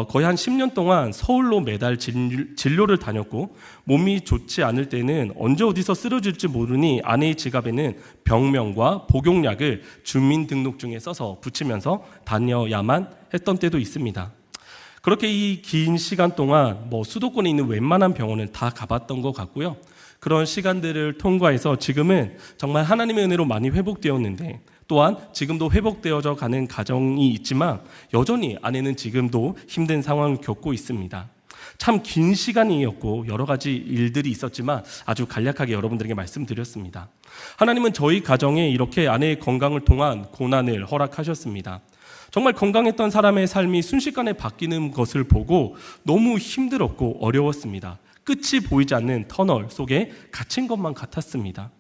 거의 한 10년 동안 서울로 매달 진료를 다녔고, 몸이 좋지 않을 때는 언제 어디서 쓰러질지 모르니 아내의 지갑에는 병명과 복용약을 주민등록증에 써서 붙이면서 다녀야만 했던 때도 있습니다. 그렇게 이 긴 시간 동안 수도권에 있는 웬만한 병원을 다 가봤던 것 같고요. 그런 시간들을 통과해서 지금은 정말 하나님의 은혜로 많이 회복되었는데, 또한 지금도 회복되어져 가는 가정이 있지만 여전히 아내는 지금도 힘든 상황을 겪고 있습니다. 참 긴 시간이었고 여러 가지 일들이 있었지만 아주 간략하게 여러분들에게 말씀드렸습니다. 하나님은 저희 가정에 이렇게 아내의 건강을 통한 고난을 허락하셨습니다. 정말 건강했던 사람의 삶이 순식간에 바뀌는 것을 보고 너무 힘들었고 어려웠습니다. 끝이 보이지 않는 터널 속에 갇힌 것만 같았습니다.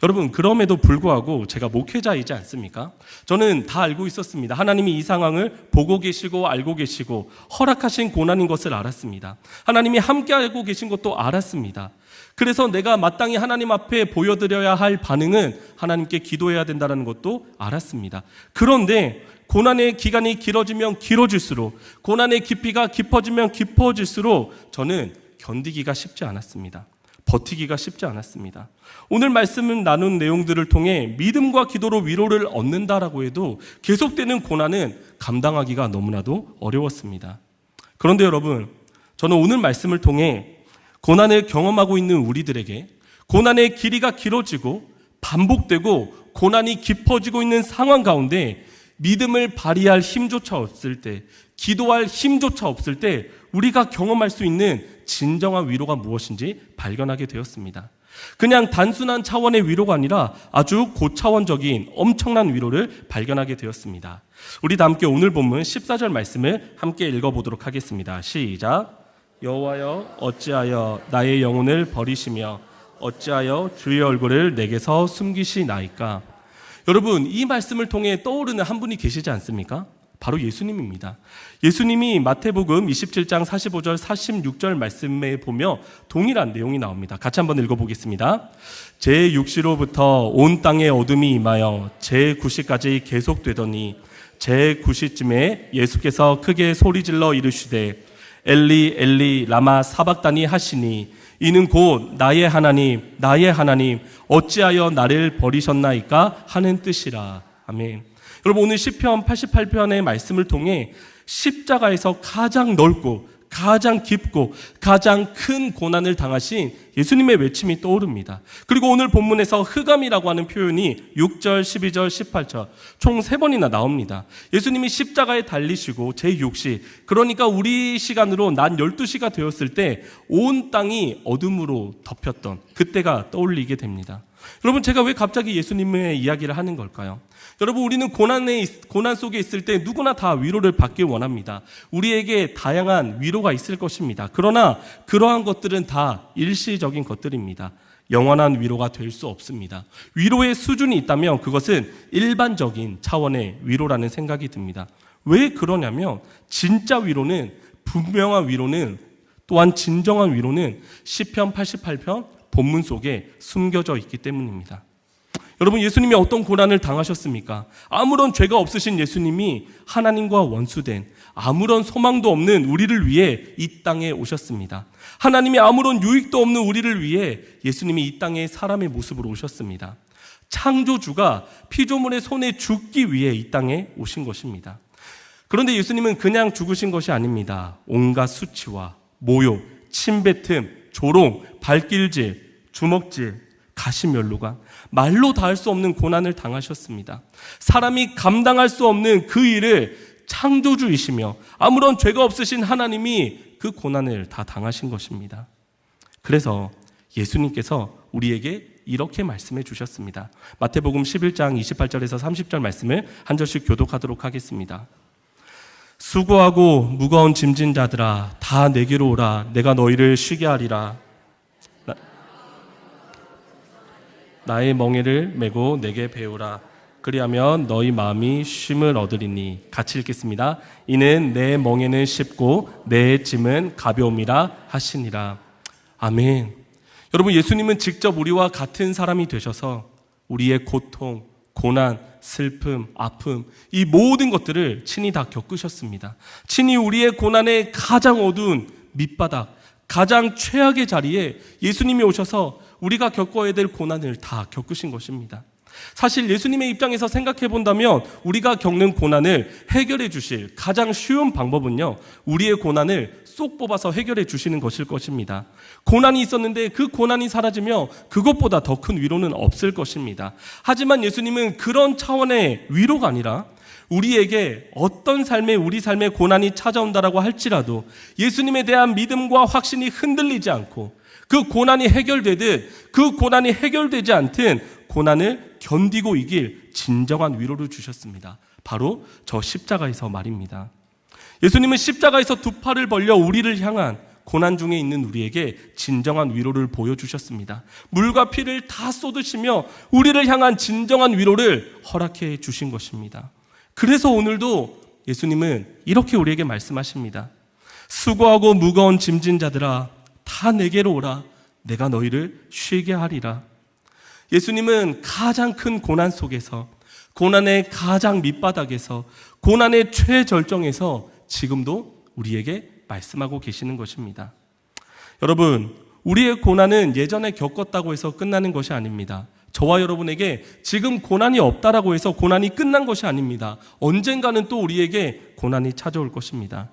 여러분, 그럼에도 불구하고 제가 목회자이지 않습니까? 저는 다 알고 있었습니다. 하나님이 이 상황을 보고 계시고 알고 계시고 허락하신 고난인 것을 알았습니다. 하나님이 함께 알고 계신 것도 알았습니다. 그래서 내가 마땅히 하나님 앞에 보여드려야 할 반응은 하나님께 기도해야 된다는 것도 알았습니다. 그런데 고난의 기간이 길어지면 길어질수록, 고난의 깊이가 깊어지면 깊어질수록 저는 견디기가 쉽지 않았습니다. 버티기가 쉽지 않았습니다. 오늘 말씀을 나눈 내용들을 통해 믿음과 기도로 위로를 얻는다라고 해도 계속되는 고난은 감당하기가 너무나도 어려웠습니다. 그런데 여러분, 저는 오늘 말씀을 통해 고난을 경험하고 있는 우리들에게 고난의 길이가 길어지고 반복되고 고난이 깊어지고 있는 상황 가운데 믿음을 발휘할 힘조차 없을 때, 기도할 힘조차 없을 때 우리가 경험할 수 있는 진정한 위로가 무엇인지 발견하게 되었습니다. 그냥 단순한 차원의 위로가 아니라 아주 고차원적인 엄청난 위로를 발견하게 되었습니다. 우리 다 함께 오늘 본문 14절 말씀을 함께 읽어보도록 하겠습니다. 시작. 여호와여, 어찌하여 나의 영혼을 버리시며 어찌하여 주의 얼굴을 내게서 숨기시나이까. 여러분, 이 말씀을 통해 떠오르는 한 분이 계시지 않습니까? 바로 예수님입니다. 예수님이 마태복음 27장 45절 46절 말씀에 보며 동일한 내용이 나옵니다. 같이 한번 읽어보겠습니다. 제6시로부터 온 땅에 어둠이 임하여 제9시까지 계속되더니 제9시쯤에 예수께서 크게 소리질러 이르시되 엘리 엘리 라마 사박다니 하시니 이는 곧 나의 하나님 나의 하나님 어찌하여 나를 버리셨나이까 하는 뜻이라. 아멘. 여러분, 오늘 시편 88편의 말씀을 통해 십자가에서 가장 넓고 가장 깊고 가장 큰 고난을 당하신 예수님의 외침이 떠오릅니다. 그리고 오늘 본문에서 흑암이라고 하는 표현이 6절, 12절, 18절 총 3번이나 나옵니다. 예수님이 십자가에 달리시고 제6시, 그러니까 우리 시간으로 낮 12시가 되었을 때 온 땅이 어둠으로 덮였던 그때가 떠올리게 됩니다. 여러분, 제가 왜 갑자기 예수님의 이야기를 하는 걸까요? 여러분, 우리는 고난 속에 있을 때 누구나 다 위로를 받길 원합니다. 우리에게 다양한 위로가 있을 것입니다. 그러나 그러한 것들은 다 일시적인 것들입니다. 영원한 위로가 될 수 없습니다. 위로의 수준이 있다면 그것은 일반적인 차원의 위로라는 생각이 듭니다. 왜 그러냐면 진짜 위로는, 분명한 위로는, 또한 진정한 위로는 시편 88편 본문 속에 숨겨져 있기 때문입니다. 여러분, 예수님이 어떤 고난을 당하셨습니까? 아무런 죄가 없으신 예수님이 하나님과 원수된, 아무런 소망도 없는 우리를 위해 이 땅에 오셨습니다. 하나님이 아무런 유익도 없는 우리를 위해 예수님이 이 땅에 사람의 모습으로 오셨습니다. 창조주가 피조물의 손에 죽기 위해 이 땅에 오신 것입니다. 그런데 예수님은 그냥 죽으신 것이 아닙니다. 온갖 수치와 모욕, 침뱉음, 조롱, 발길질, 주먹질, 가시면류관, 말로 다 할 수 없는 고난을 당하셨습니다. 사람이 감당할 수 없는 그 일을 창조주이시며 아무런 죄가 없으신 하나님이 그 고난을 다 당하신 것입니다. 그래서 예수님께서 우리에게 이렇게 말씀해 주셨습니다. 마태복음 11장 28절에서 30절 말씀을 한 절씩 교독하도록 하겠습니다. 수고하고 무거운 짐진 자들아, 다 내게로 오라. 내가 너희를 쉬게 하리라. 나의 멍에를 메고 내게 배우라. 그리하면 너희 마음이 쉼을 얻으리니. 같이 읽겠습니다. 이는 내 멍에는 쉽고 내 짐은 가벼움이라 하시니라. 아멘. 여러분, 예수님은 직접 우리와 같은 사람이 되셔서 우리의 고통, 고난, 슬픔, 아픔, 이 모든 것들을 친히 다 겪으셨습니다. 친히 우리의 고난의 가장 어두운 밑바닥, 가장 최악의 자리에 예수님이 오셔서 우리가 겪어야 될 고난을 다 겪으신 것입니다. 사실 예수님의 입장에서 생각해 본다면 우리가 겪는 고난을 해결해 주실 가장 쉬운 방법은요, 우리의 고난을 쏙 뽑아서 해결해 주시는 것일 것입니다. 고난이 있었는데 그 고난이 사라지며 그것보다 더 큰 위로는 없을 것입니다. 하지만 예수님은 그런 차원의 위로가 아니라 우리에게 어떤 우리 삶의 고난이 찾아온다라고 할지라도 예수님에 대한 믿음과 확신이 흔들리지 않고 그 고난이 해결되듯 그 고난이 해결되지 않든 고난을 견디고 이길 진정한 위로를 주셨습니다. 바로 저 십자가에서 말입니다. 예수님은 십자가에서 두 팔을 벌려 우리를 향한 고난 중에 있는 우리에게 진정한 위로를 보여주셨습니다. 물과 피를 다 쏟으시며 우리를 향한 진정한 위로를 허락해 주신 것입니다. 그래서 오늘도 예수님은 이렇게 우리에게 말씀하십니다. 수고하고 무거운 짐진 자들아 다 내게로 오라. 내가 너희를 쉬게 하리라. 예수님은 가장 큰 고난 속에서, 고난의 가장 밑바닥에서, 고난의 최절정에서 지금도 우리에게 말씀하고 계시는 것입니다. 여러분, 우리의 고난은 예전에 겪었다고 해서 끝나는 것이 아닙니다. 저와 여러분에게 지금 고난이 없다라고 해서 고난이 끝난 것이 아닙니다. 언젠가는 또 우리에게 고난이 찾아올 것입니다.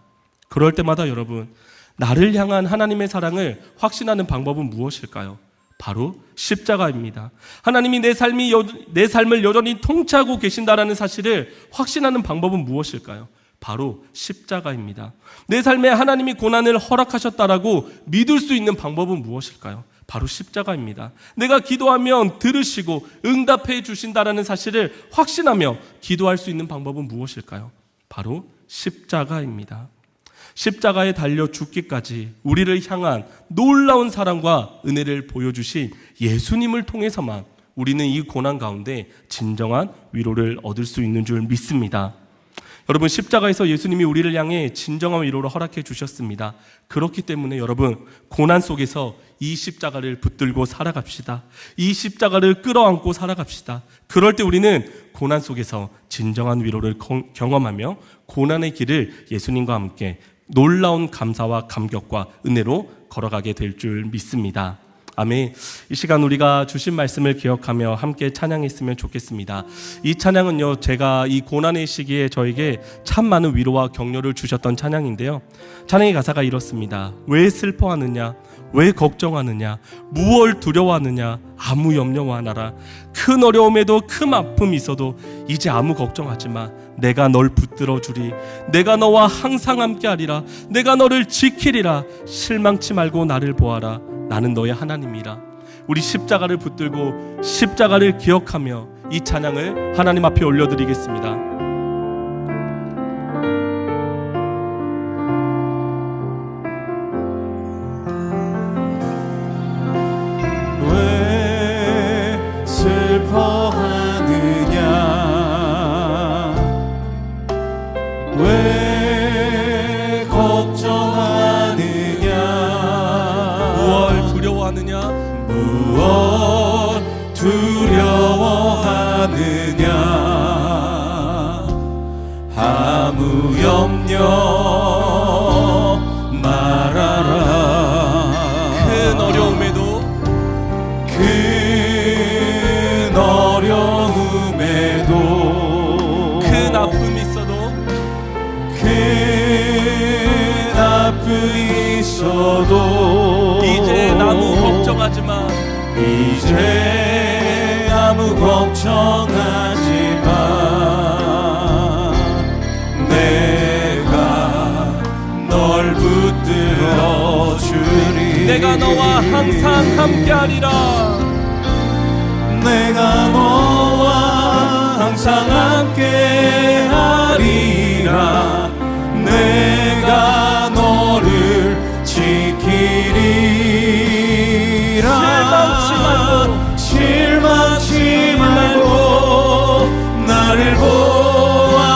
그럴 때마다 여러분, 나를 향한 하나님의 사랑을 확신하는 방법은 무엇일까요? 바로 십자가입니다. 하나님이 내 삶을 여전히 통치하고 계신다라는 사실을 확신하는 방법은 무엇일까요? 바로 십자가입니다. 내 삶에 하나님이 고난을 허락하셨다라고 믿을 수 있는 방법은 무엇일까요? 바로 십자가입니다. 내가 기도하면 들으시고 응답해 주신다라는 사실을 확신하며 기도할 수 있는 방법은 무엇일까요? 바로 십자가입니다. 십자가에 달려 죽기까지 우리를 향한 놀라운 사랑과 은혜를 보여주신 예수님을 통해서만 우리는 이 고난 가운데 진정한 위로를 얻을 수 있는 줄 믿습니다. 여러분, 십자가에서 예수님이 우리를 향해 진정한 위로를 허락해 주셨습니다. 그렇기 때문에 여러분, 고난 속에서 이 십자가를 붙들고 살아갑시다. 이 십자가를 끌어안고 살아갑시다. 그럴 때 우리는 고난 속에서 진정한 위로를 경험하며 고난의 길을 예수님과 함께 놀라운 감사와 감격과 은혜로 걸어가게 될 줄 믿습니다. 아멘. 이 시간 우리가 주신 말씀을 기억하며 함께 찬양했으면 좋겠습니다. 이 찬양은요, 제가 이 고난의 시기에 저에게 참 많은 위로와 격려를 주셨던 찬양인데요, 찬양의 가사가 이렇습니다. 왜 슬퍼하느냐, 왜 걱정하느냐, 무얼 두려워하느냐, 아무 염려와 하나라. 큰 어려움에도 큰 아픔이 있어도 이제 아무 걱정하지 마. 내가 널 붙들어 주리. 내가 너와 항상 함께하리라. 내가 너를 지키리라. 실망치 말고 나를 보아라. 나는 너의 하나님이라. 우리 십자가를 붙들고 십자가를 기억하며 이 찬양을 하나님 앞에 올려드리겠습니다. 왜 슬퍼하느냐, 왜 걱정하느냐, 무얼 두려워하느냐, 무엇 두려워하느냐, 아무 염려 말아라. 큰 어려움에도 큰 아픔이 있어도 이제 아무 걱정하지 마. 이제 아무 걱정하지 마. 내가 널 붙들어 주리. 내가 너와 항상 함께하리라. 내가 너와 항상 함께하리라. 내가 너를 지키리라. 실망치 말고 나를 보아라.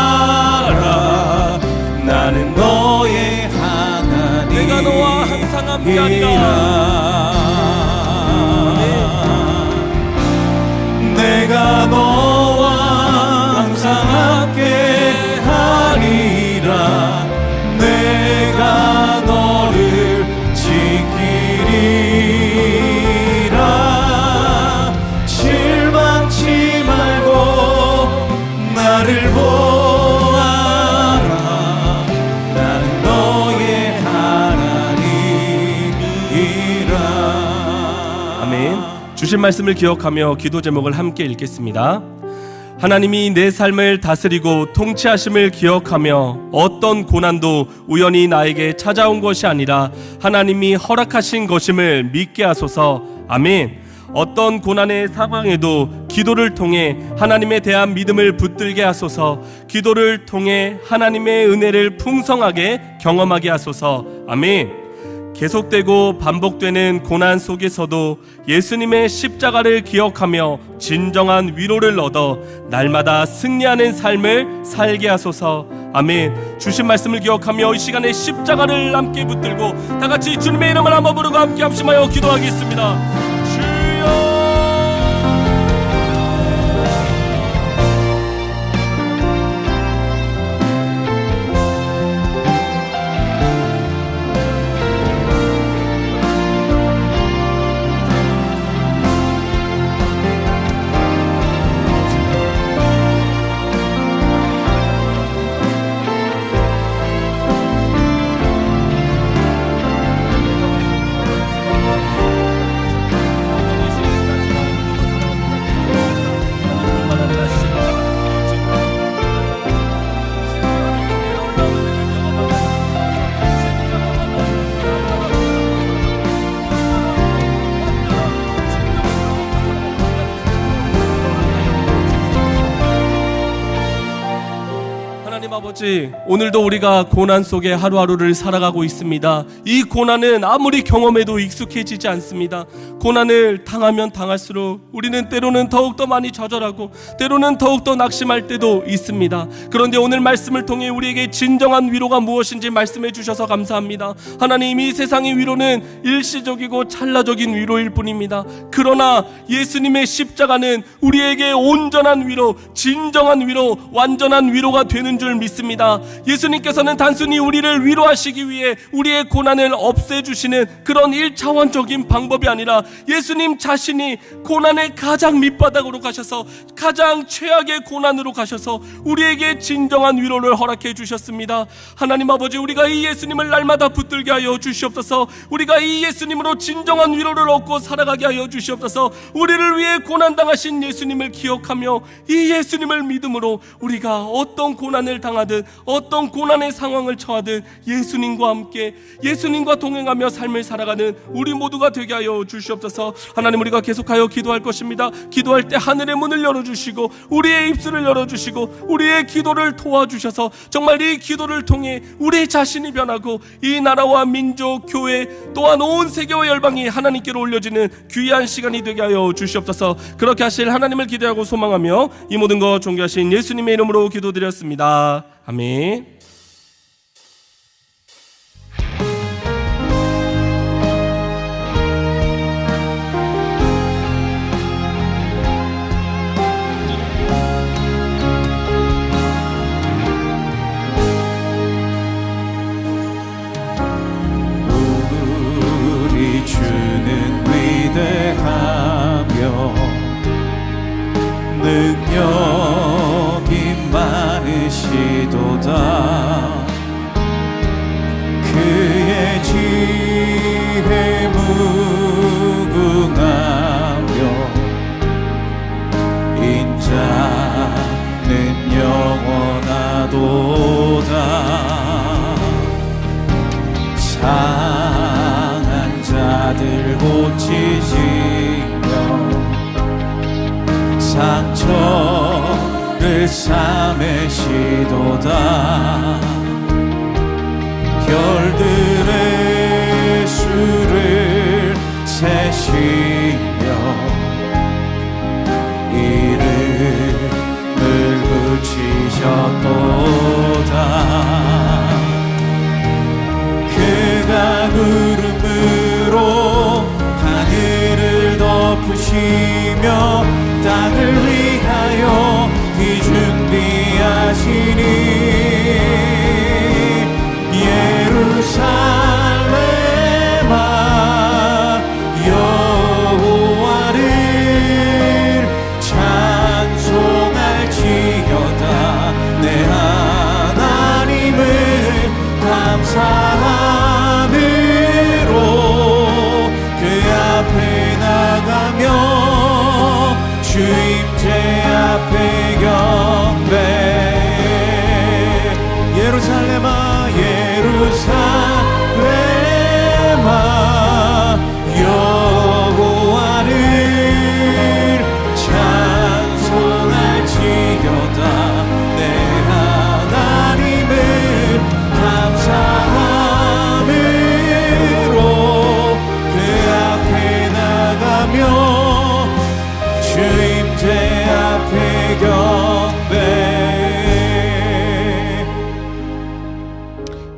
나는 너의 하나님. 내가 너와 항상 함께하리라. 내가 너와 항상 함께하리라. 내가 너를 지키리라. 실망치 말 주신 말씀을 기억하며 기도 제목을 함께 읽겠습니다. 하나님이 내 삶을 다스리고 통치하심을 기억하며 어떤 고난도 우연히 나에게 찾아온 것이 아니라 하나님이 허락하신 것임을 믿게 하소서. 아멘. 어떤 고난의 상황에도 기도를 통해 하나님에 대한 믿음을 붙들게 하소서. 기도를 통해 하나님의 은혜를 풍성하게 경험하게 하소서. 아멘. 계속되고 반복되는 고난 속에서도 예수님의 십자가를 기억하며 진정한 위로를 얻어 날마다 승리하는 삶을 살게 하소서. 아멘. 주신 말씀을 기억하며 이 시간에 십자가를 함께 붙들고 다 같이 주님의 이름을 한번 부르고 함께 합심하여 기도하겠습니다. 주여. 아버지, 오늘도 우리가 고난 속에 하루하루를 살아가고 있습니다. 이 고난은 아무리 경험해도 익숙해지지 않습니다. 고난을 당하면 당할수록 우리는 때로는 더욱더 많이 좌절하고 때로는 더욱더 낙심할 때도 있습니다. 그런데 오늘 말씀을 통해 우리에게 진정한 위로가 무엇인지 말씀해 주셔서 감사합니다. 하나님, 이 세상의 위로는 일시적이고 찰나적인 위로일 뿐입니다. 그러나 예수님의 십자가는 우리에게 온전한 위로, 진정한 위로, 완전한 위로가 되는 줄 믿습니다. 예수님께서는 단순히 우리를 위로하시기 위해 우리의 고난을 없애주시는 그런 1차원적인 방법이 아니라 예수님 자신이 고난의 가장 밑바닥으로 가셔서 가장 최악의 고난으로 가셔서 우리에게 진정한 위로를 허락해 주셨습니다. 하나님 아버지, 우리가 이 예수님을 날마다 붙들게 하여 주시옵소서. 우리가 이 예수님으로 진정한 위로를 얻고 살아가게 하여 주시옵소서. 우리를 위해 고난당하신 예수님을 기억하며 이 예수님을 믿음으로 우리가 어떤 고난을 당하든 어떤 고난의 상황을 처하든 예수님과 함께 예수님과 동행하며 삶을 살아가는 우리 모두가 되게 하여 주시옵소서. 하나님, 우리가 계속하여 기도할 것입니다. 기도할 때 하늘의 문을 열어주시고 우리의 입술을 열어주시고 우리의 기도를 도와주셔서 정말 이 기도를 통해 우리 자신이 변하고 이 나라와 민족, 교회 또한 온 세계와 열방이 하나님께로 올려지는 귀한 시간이 되게 하여 주시옵소서. 그렇게 하실 하나님을 기대하고 소망하며 이 모든 것 존귀하신 예수님의 이름으로 기도드렸습니다. 아멘. 우리 주는 위대하며 능력이 많으시도다. 그의 지혜 무궁하며 인자는 영원하도다. 상한 자들 고치시며 상처를 싸매시도다. 별들의 수를 세시며 이름을 붙이셨도다. 그가 구름으로 하늘을 덮으시며 땅을 위하여 비준비하시니 예루살렘아 여호와를 찬송할지어다. 내 하나님을 감사함으로 그 앞에 나가며 예루살렘아 예루살렘아 여호와를 찬송할지어다 내 하나님을 감사함으로 그 앞에 나가며 주임제 앞에 경배.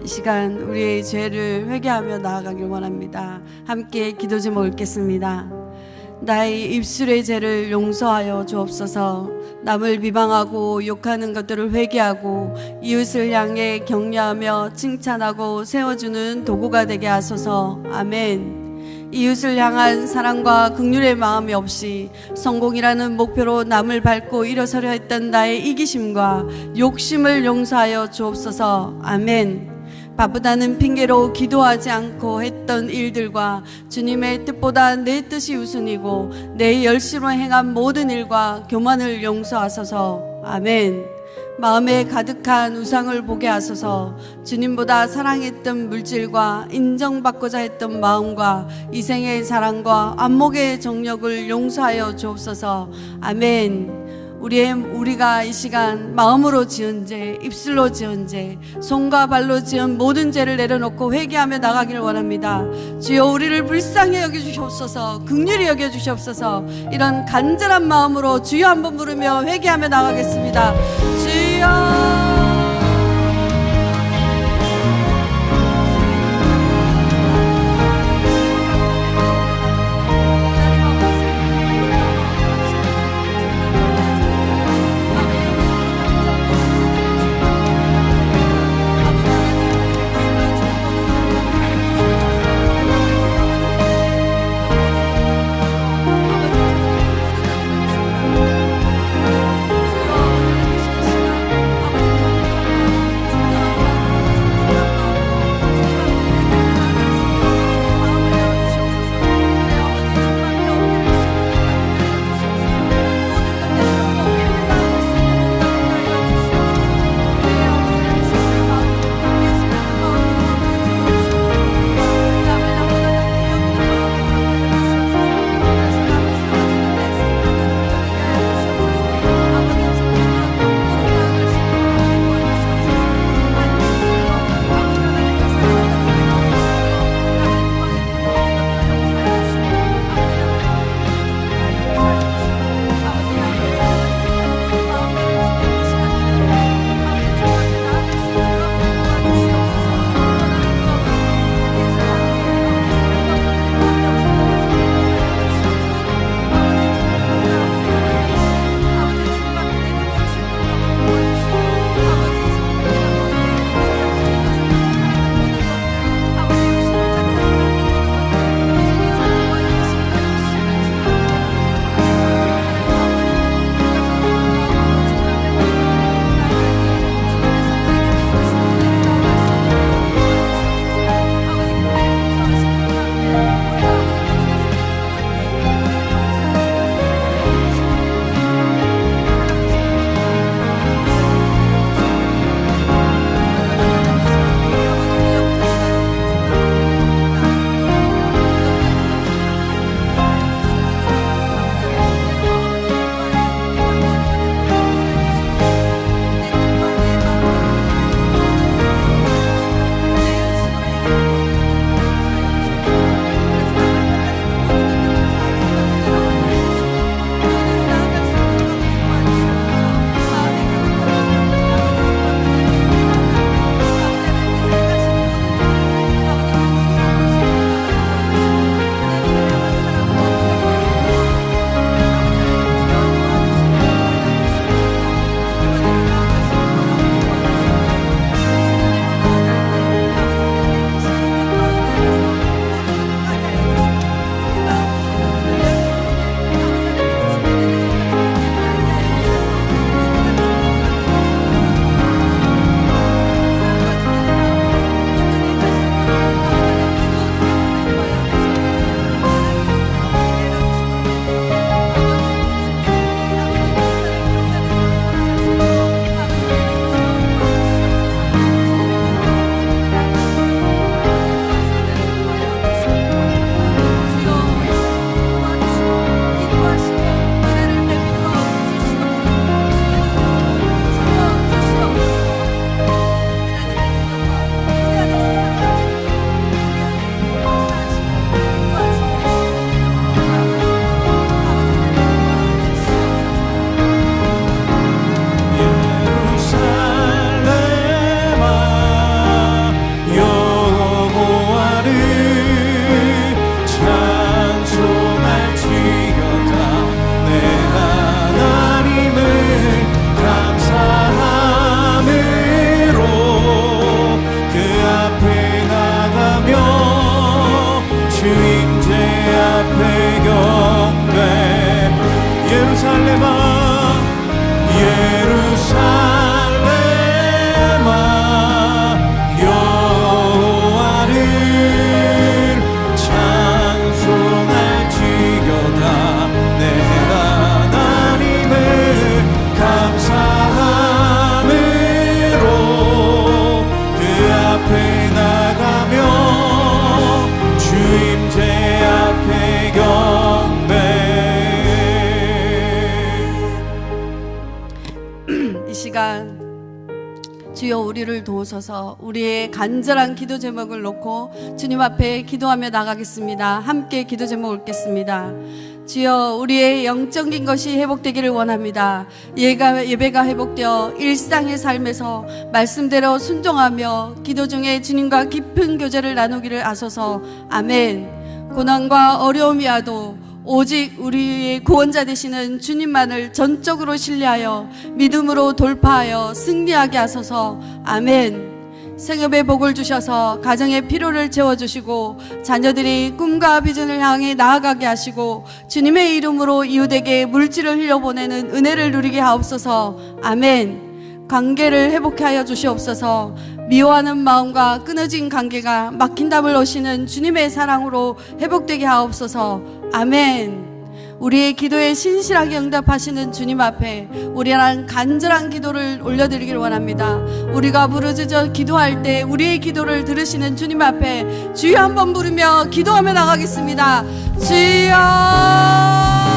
이 시간 우리의 죄를 회개하며 나아가길 원합니다. 함께 기도 제목 읽겠습니다. 나의 입술의 죄를 용서하여 주옵소서. 남을 비방하고 욕하는 것들을 회개하고 이웃을 향해 격려하며 칭찬하고 세워주는 도구가 되게 하소서. 아멘. 이웃을 향한 사랑과 긍휼의 마음이 없이 성공이라는 목표로 남을 밟고 일어서려 했던 나의 이기심과 욕심을 용서하여 주옵소서. 아멘. 바쁘다는 핑계로 기도하지 않고 했던 일들과 주님의 뜻보다 내 뜻이 우선이고 내 열심으로 행한 모든 일과 교만을 용서하소서. 아멘. 마음에 가득한 우상을 보게 하소서. 주님보다 사랑했던 물질과 인정받고자 했던 마음과 이생의 사랑과 안목의 정력을 용서하여 주옵소서. 아멘. 우리가 이 시간 마음으로 지은 죄, 입술로 지은 죄, 손과 발로 지은 모든 죄를 내려놓고 회개하며 나가기를 원합니다. 주여 우리를 불쌍히 여겨주시옵소서. 긍휼히 여겨주시옵소서. 이런 간절한 마음으로 주여 한번 부르며 회개하며 나가겠습니다. 주여. 주여 우리를 도우소서. 우리의 간절한 기도 제목을 놓고 주님 앞에 기도하며 나가겠습니다. 함께 기도 제목 읽겠습니다. 주여 우리의 영적인 것이 회복되기를 원합니다. 예배가 회복되어 일상의 삶에서 말씀대로 순종하며 기도 중에 주님과 깊은 교제를 나누기를 아소서. 아멘. 고난과 어려움이 와도 오직 우리의 구원자 되시는 주님만을 전적으로 신뢰하여 믿음으로 돌파하여 승리하게 하소서. 아멘. 생업의 복을 주셔서 가정의 피로를 채워주시고 자녀들이 꿈과 비전을 향해 나아가게 하시고 주님의 이름으로 이웃에게 물질을 흘려보내는 은혜를 누리게 하옵소서. 아멘. 관계를 회복하여 주시옵소서. 미워하는 마음과 끊어진 관계가 막힌 답을 오시는 주님의 사랑으로 회복되게 하옵소서. 아멘. 우리의 기도에 신실하게 응답하시는 주님 앞에 우리랑 간절한 기도를 올려드리길 원합니다. 우리가 부르짖어 기도할 때 우리의 기도를 들으시는 주님 앞에 주여 한번 부르며 기도하며 나가겠습니다. 주여 하나님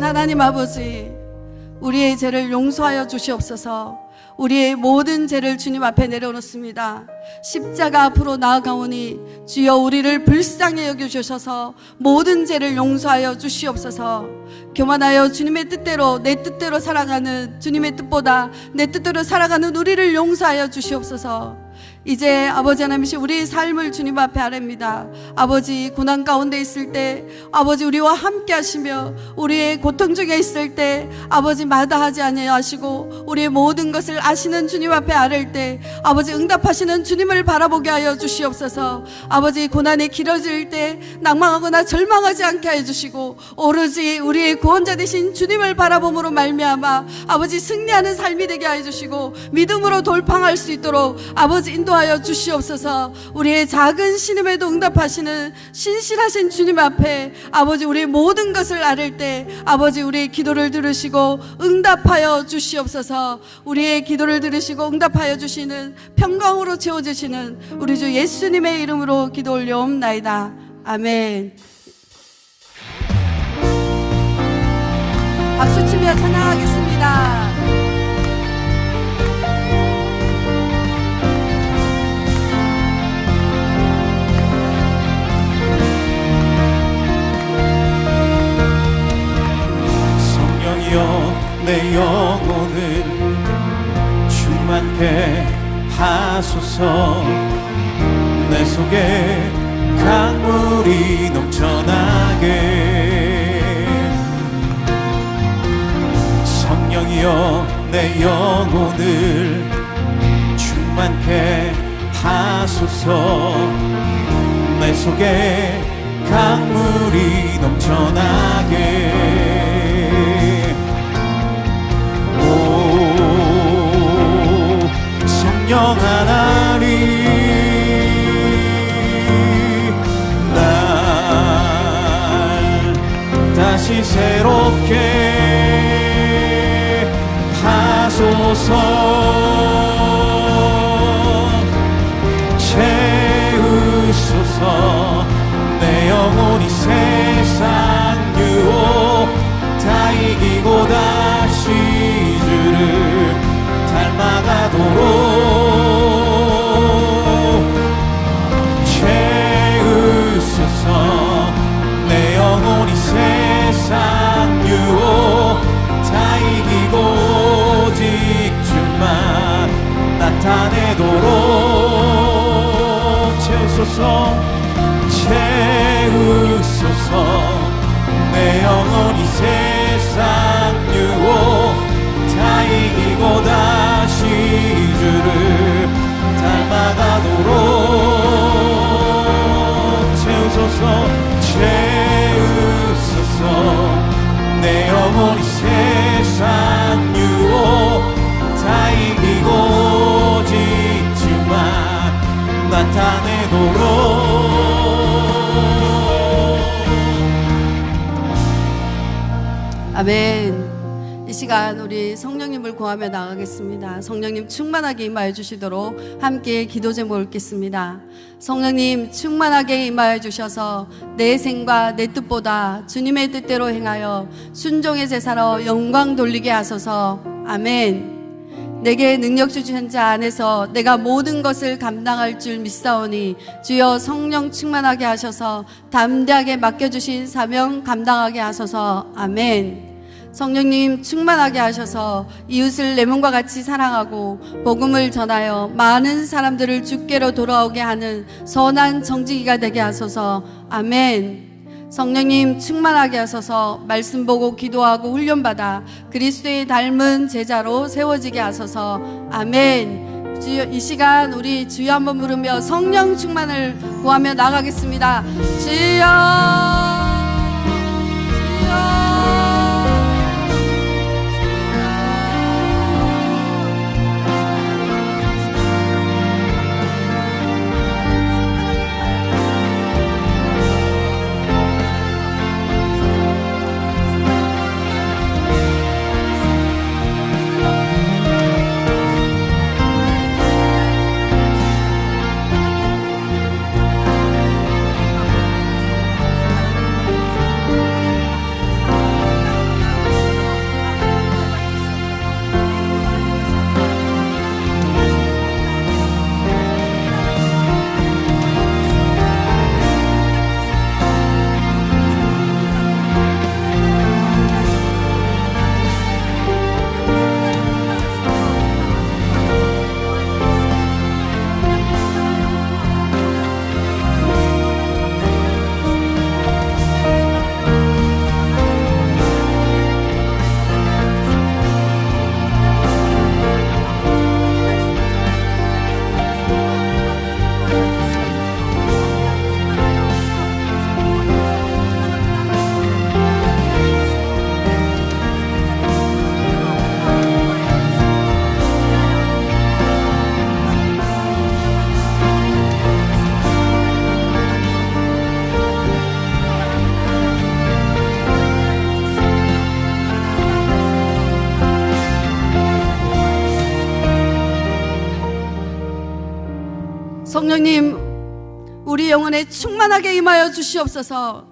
하나님 아버지, 우리의 죄를 용서하여 주시옵소서. 우리의 모든 죄를 주님 앞에 내려놓습니다. 십자가 앞으로 나아가오니 주여 우리를 불쌍히 여겨주셔서 모든 죄를 용서하여 주시옵소서. 교만하여 주님의 뜻대로, 내 뜻대로 살아가는 주님의 뜻보다 내 뜻대로 살아가는 우리를 용서하여 주시옵소서. 이제 아버지 하나님이시 우리의 삶을 주님 앞에 아뢰입니다. 아버지, 고난 가운데 있을 때 아버지 우리와 함께 하시며, 우리의 고통 중에 있을 때 아버지 마다하지 아니하시고 우리의 모든 것을 아시는 주님 앞에 아뢰일 때 아버지 응답하시는 주님을 바라보게 하여 주시옵소서. 아버지, 고난이 길어질 때 낭망하거나 절망하지 않게 하여 주시고 오로지 우리의 구원자 되신 주님을 바라봄으로 말미암아 아버지 승리하는 삶이 되게 하여 주시고 믿음으로 돌파할 수 있도록 아버지 인도하여 주시옵소서. 우리의 작은 신음에도 응답하시는 신실하신 주님 앞에 아버지 우리의 모든 것을 아뢰일 때 아버지 우리의 기도를 들으시고 응답하여 주시옵소서. 우리의 기도를 들으시고 응답하여 주시는 평강으로 채워주시는 우리 주 예수님의 이름으로 기도 올려옵나이다. 아멘. 박수치며 찬양하겠습니다. 내 영혼을 충만케 하소서. 내 속에 강물이 넘쳐나게. 성령이여 내 영혼을 충만케 하소서. 내 속에 강물이 넘쳐나게. 성령 하나님, 날 다시 새롭게 하소서. 채우소서. 내 영혼이 세상 유혹 다 이기고 다시 주를 닮아가도록 채우소서. 내 영혼이 세상 유혹 다 이기고 오직 주만 나타내도록 채우소서. 채우소서. 내 영혼이 세상 유혹 다 이기고 다시 주를 닮아가도록 채우소서. 채우소서. 내 영혼이 세상 유혹 다 이기고 오직 주만 나타내도록. 아멘. 이 시간 우리 성령님을 구하며 나가겠습니다. 성령님 충만하게 임하여 주시도록 함께 기도 제목 읽겠습니다. 성령님 충만하게 임하여 주셔서 내 생과 내 뜻보다 주님의 뜻대로 행하여 순종의 제사로 영광 돌리게 하소서. 아멘. 내게 능력 주신 자 안에서 내가 모든 것을 감당할 줄 믿사오니 주여 성령 충만하게 하셔서 담대하게 맡겨주신 사명 감당하게 하소서. 아멘. 성령님 충만하게 하셔서 이웃을 내 몸과 같이 사랑하고 복음을 전하여 많은 사람들을 주께로 돌아오게 하는 선한 정직이가 되게 하소서. 아멘. 성령님 충만하게 하소서 말씀 보고 기도하고 훈련받아 그리스도의 닮은 제자로 세워지게 하소서. 아멘. 주여, 이 시간 우리 주여 한번 부르며 성령 충만을 구하며 나가겠습니다. 주여, 주여. 우리 영혼에 충만하게 임하여 주시옵소서.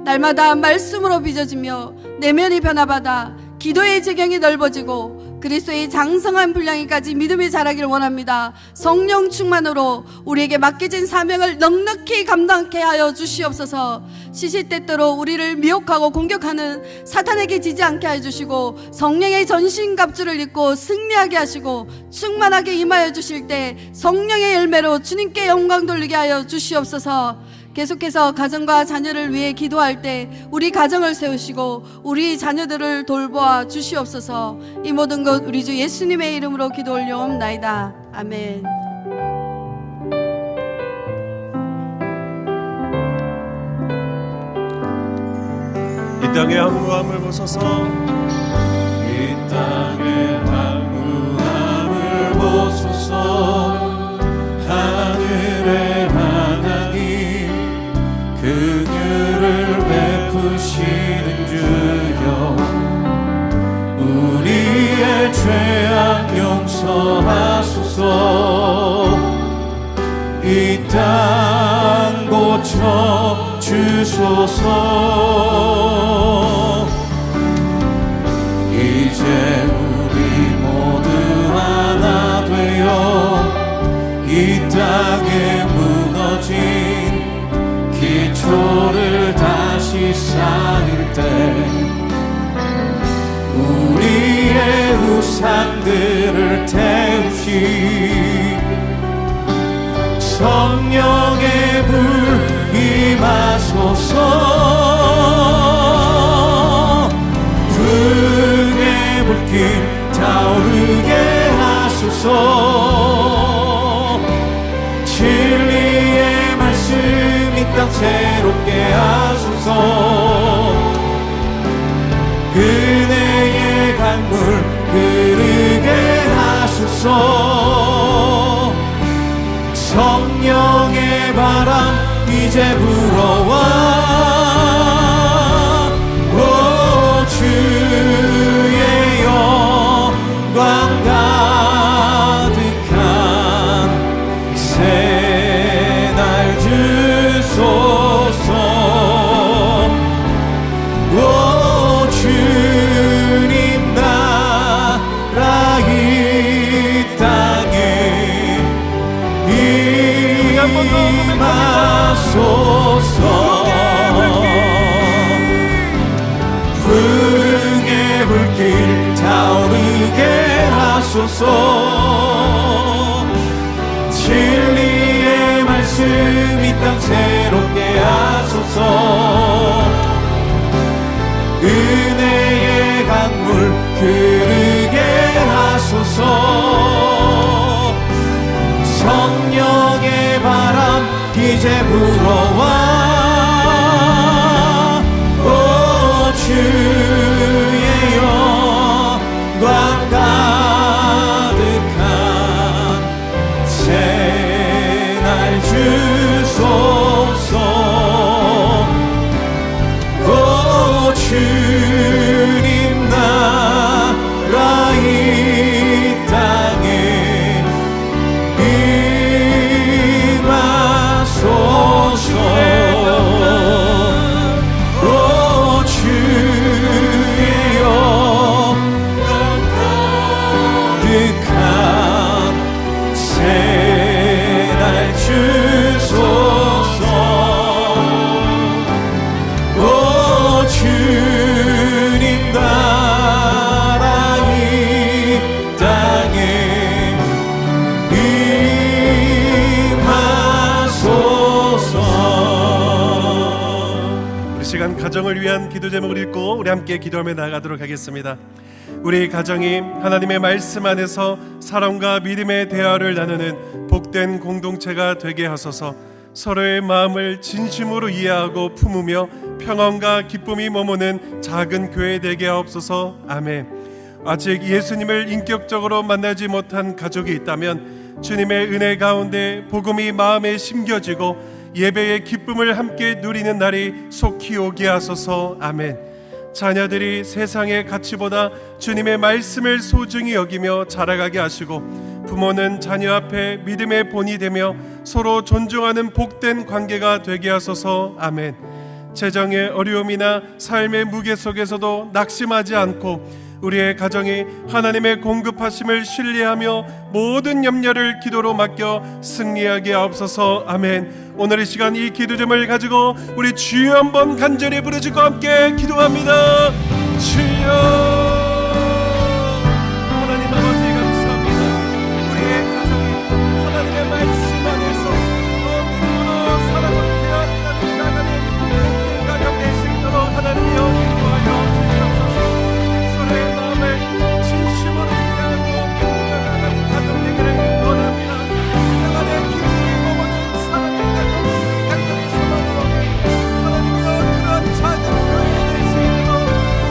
날마다 말씀으로 빚어지며 내면이 변화받아 기도의 지경이 넓어지고 그리스도의 장성한 분량에까지 믿음이 자라기를 원합니다. 성령 충만으로 우리에게 맡겨진 사명을 넉넉히 감당케 하여 주시옵소서. 시시때때로 우리를 미혹하고 공격하는 사탄에게 지지 않게 해주시고 성령의 전신갑주를 입고 승리하게 하시고 충만하게 임하여 주실 때 성령의 열매로 주님께 영광 돌리게 하여 주시옵소서. 계속해서 가정과 자녀를 위해 기도할 때 우리 가정을 세우시고 우리 자녀들을 돌보아 주시옵소서. 이 모든 것 우리 주 예수님의 이름으로 기도 올려옵나이다. 아멘. 이 땅의 황무함을 보소서. 이 땅의 황무함을 보소서. 하늘의 하나님 긍휼을 베푸시는 주여, 우리의 죄악 용서하소서. 이 땅 고쳐 주소서. 이제 우리 모두 하나 되어 이 땅에 무너진 기초를 다시 쌓을 때 우리의 우상들을 태우시 성령의 불 임하소서. 불의 불길 타오르게 하소서. 진리의 말씀 이 땅 새롭게 하소서. 은혜의 강물 흐르게 하소서. 성령의 바람 이제 불어와. 오 주의 영광 가득한 새날 주소서. 오 주님 나라 이 땅에 임하소서. 불의 불길 타오르게 하소서. 진리의 말씀 이 땅 새롭게 하소서. 은혜의 강물 흐르게 하소서. 성령의 바람 이제 불어와. 오 주의 영광 가득한 새날 주소서. 오 주님 나라 이 땅에 임하소서. 오 주의 영광 가득한 새날 주소서. 오 주님 나라 이 땅에 임하소서. 우리 시간 가정을 위한 기도 제목을 읽고 우리 함께 기도하며 나아가도록 하겠습니다. 우리 가정이 하나님의 말씀 안에서 사랑과 믿음의 대화를 나누는 복된 공동체가 되게 하소서. 서로의 마음을 진심으로 이해하고 품으며 평안과 기쁨이 머무는 작은 교회 되게 하옵소서. 아멘. 아직 예수님을 인격적으로 만나지 못한 가족이 있다면 주님의 은혜 가운데 복음이 마음에 심겨지고 예배의 기쁨을 함께 누리는 날이 속히 오게 하소서. 아멘. 자녀들이 세상의 가치보다 주님의 말씀을 소중히 여기며 자라가게 하시고 부모는 자녀 앞에 믿음의 본이 되며 서로 존중하는 복된 관계가 되게 하소서. 아멘. 재정의 어려움이나 삶의 무게 속에서도 낙심하지 않고 우리의 가정이 하나님의 공급하심을 신뢰하며 모든 염려를 기도로 맡겨 승리하게 하옵소서. 아멘. 오늘 이 시간 이 기도점을 가지고 우리 주여 한번 간절히 부르짖고 함께 기도합니다. 주여, 하나님 아버지 감사합니다. 우리의 가정이 하나님의 말씀 안에서 더 믿음으로 사랑을 대하는 나가는 복된 가정 될 수 있도록 하나님이여 인도하여 주시옵소서. 서로의 마음을 진심으로 이해하고 교회가 나가는 가정 되기를 원합니다. 나가는 기쁨이 머무는 사랑의 가정, 간절히 소망하오니 하나님이여 그런 작은 교회 될 수 있도록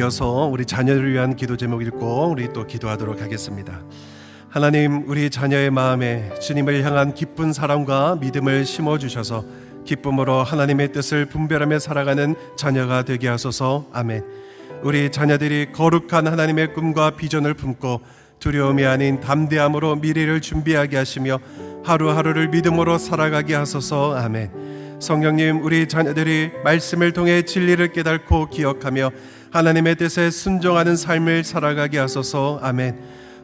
이어서 우리 자녀를 위한 기도 제목 읽고 우리 또 기도하도록 하겠습니다. 하나님, 우리 자녀의 마음에 주님을 향한 기쁜 사랑과 믿음을 심어주셔서 기쁨으로 하나님의 뜻을 분별하며 살아가는 자녀가 되게 하소서. 아멘. 우리 자녀들이 거룩한 하나님의 꿈과 비전을 품고 두려움이 아닌 담대함으로 미래를 준비하게 하시며 하루하루를 믿음으로 살아가게 하소서. 아멘. 성령님, 우리 자녀들이 말씀을 통해 진리를 깨닫고 기억하며 하나님의 뜻에 순종하는 삶을 살아가게 하소서. 아멘.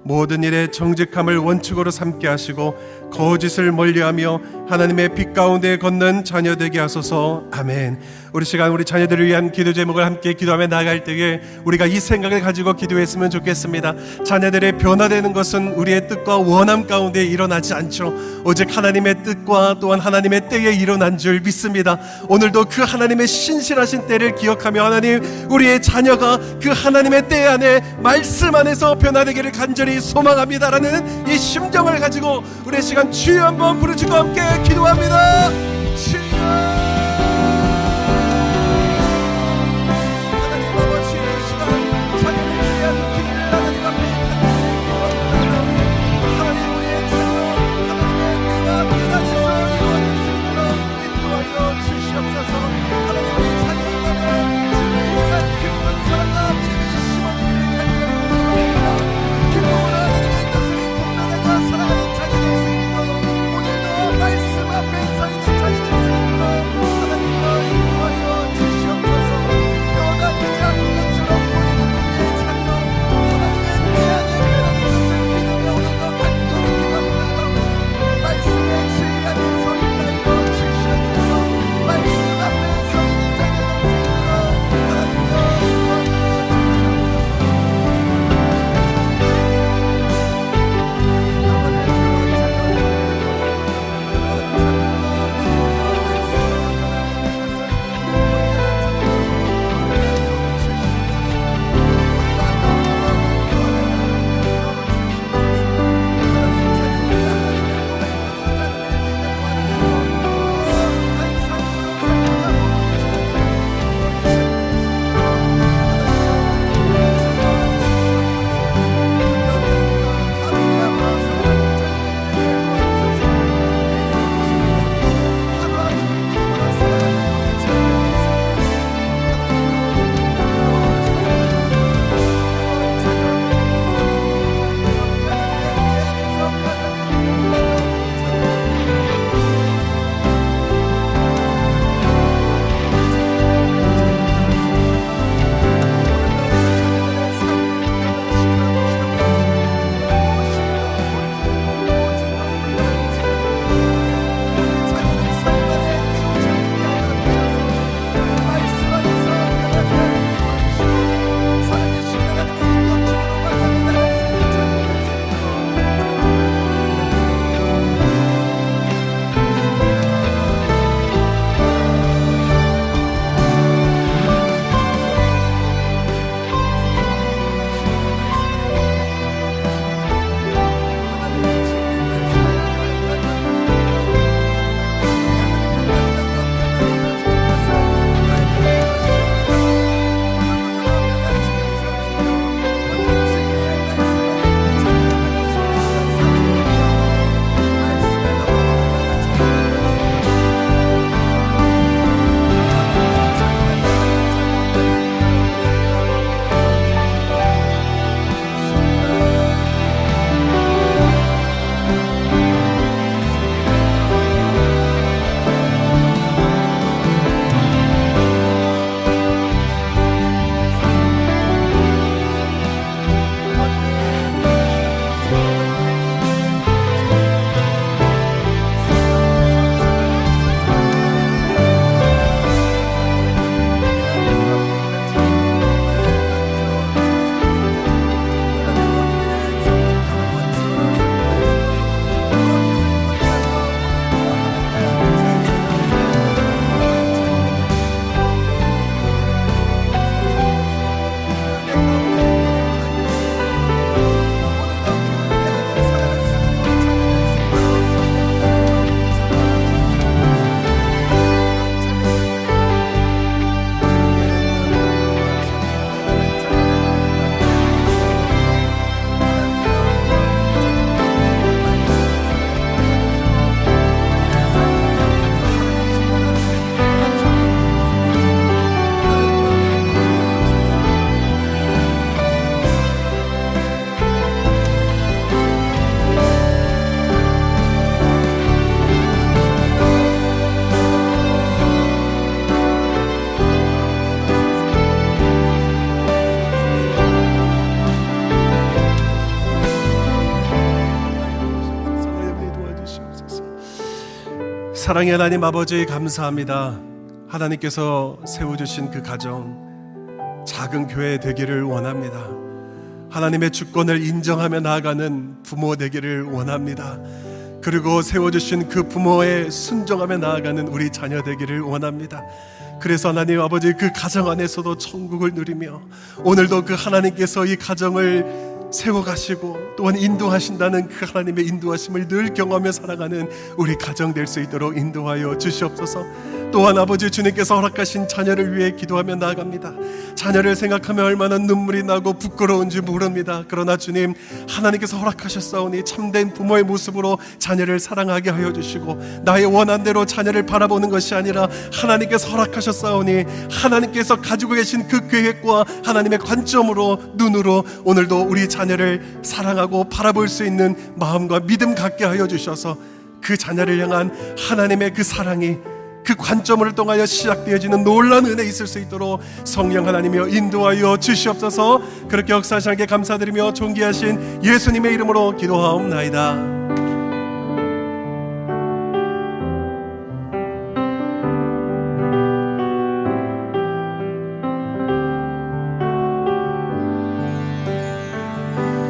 모든 일에 정직함을 원칙으로 삼게 하시고 거짓을 멀리하며 하나님의 빛 가운데 걷는 자녀 되게 하소서. 아멘. 우리 시간 우리 자녀들을 위한 기도 제목을 함께 기도하며 나아갈 때에 우리가 이 생각을 가지고 기도했으면 좋겠습니다. 자녀들의 변화되는 것은 우리의 뜻과 원함 가운데 일어나지 않죠. 오직 하나님의 뜻과 또한 하나님의 때에 일어난 줄 믿습니다. 오늘도 그 하나님의 신실하신 때를 기억하며 하나님, 우리의 자녀가 그 하나님의 때 안에 말씀 안에서 변화되기를 간절히 소망합니다라는 이 심정을 가지고 우리의 시간 주여 한번 부르시고 함께 기도합니다. 주여, 사랑의 하나님 아버지 감사합니다. 하나님께서 세워주신 그 가정 작은 교회 되기를 원합니다. 하나님의 주권을 인정하며 나아가는 부모 되기를 원합니다. 그리고 세워주신 그 부모에 순종하며 나아가는 우리 자녀 되기를 원합니다. 그래서 하나님 아버지 그 가정 안에서도 천국을 누리며 오늘도 그 하나님께서 이 가정을 세워가시고 또한 인도하신다는 그 하나님의 인도하심을 늘 경험하며 살아가는 우리 가정 될 수 있도록 인도하여 주시옵소서. 또한 아버지 주님께서 허락하신 자녀를 위해 기도하며 나아갑니다. 자녀를 생각하며 얼마나 눈물이 나고 부끄러운지 모릅니다. 그러나 주님, 하나님께서 허락하셨사오니 참된 부모의 모습으로 자녀를 사랑하게 하여 주시고 나의 원한대로 자녀를 바라보는 것이 아니라 하나님께서 허락하셨사오니 하나님께서 가지고 계신 그 계획과 하나님의 관점으로 눈으로 오늘도 우리 자녀를 사랑하고 바라볼 수 있는 마음과 믿음 갖게 하여 주셔서 그 자녀를 향한 하나님의 그 사랑이 그 관점을 통하여 시작되어지는 놀라운 은혜 있을 수 있도록 성령 하나님이여 인도하여 주시옵소서. 그렇게 역사하시게 감사드리며 존귀하신 예수님의 이름으로 기도하옵나이다.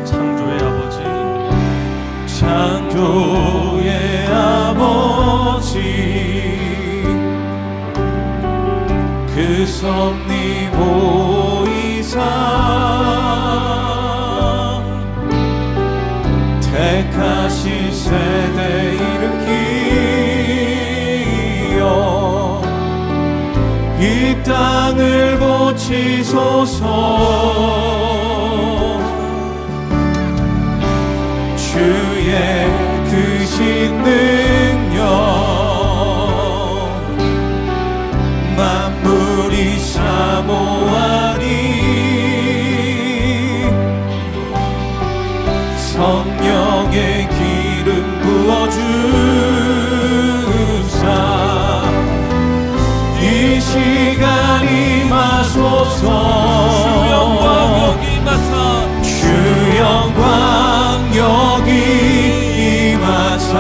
창조의 아버지, 창조의 아버지, 그 섭리 보이사 택하신 세대 일으키어 이 땅을 고치소서. 주의 크신 능력 만물이 사모하니 성령의 기름 부어주사 이 시간 임하소서. 주 영광 여기 임하사 주 영광 여기 임하사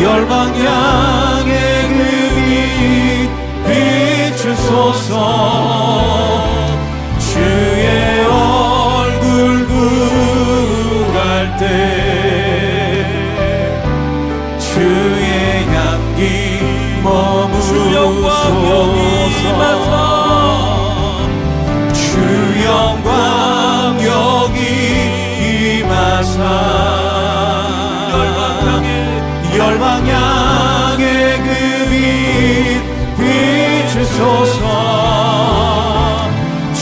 열방 향해 그 빛 비추소서. 주의 얼굴 구할 때 주의 향기 머무소서. 주 영광 여기 임하사 열방 향해 그 빛 비추소서.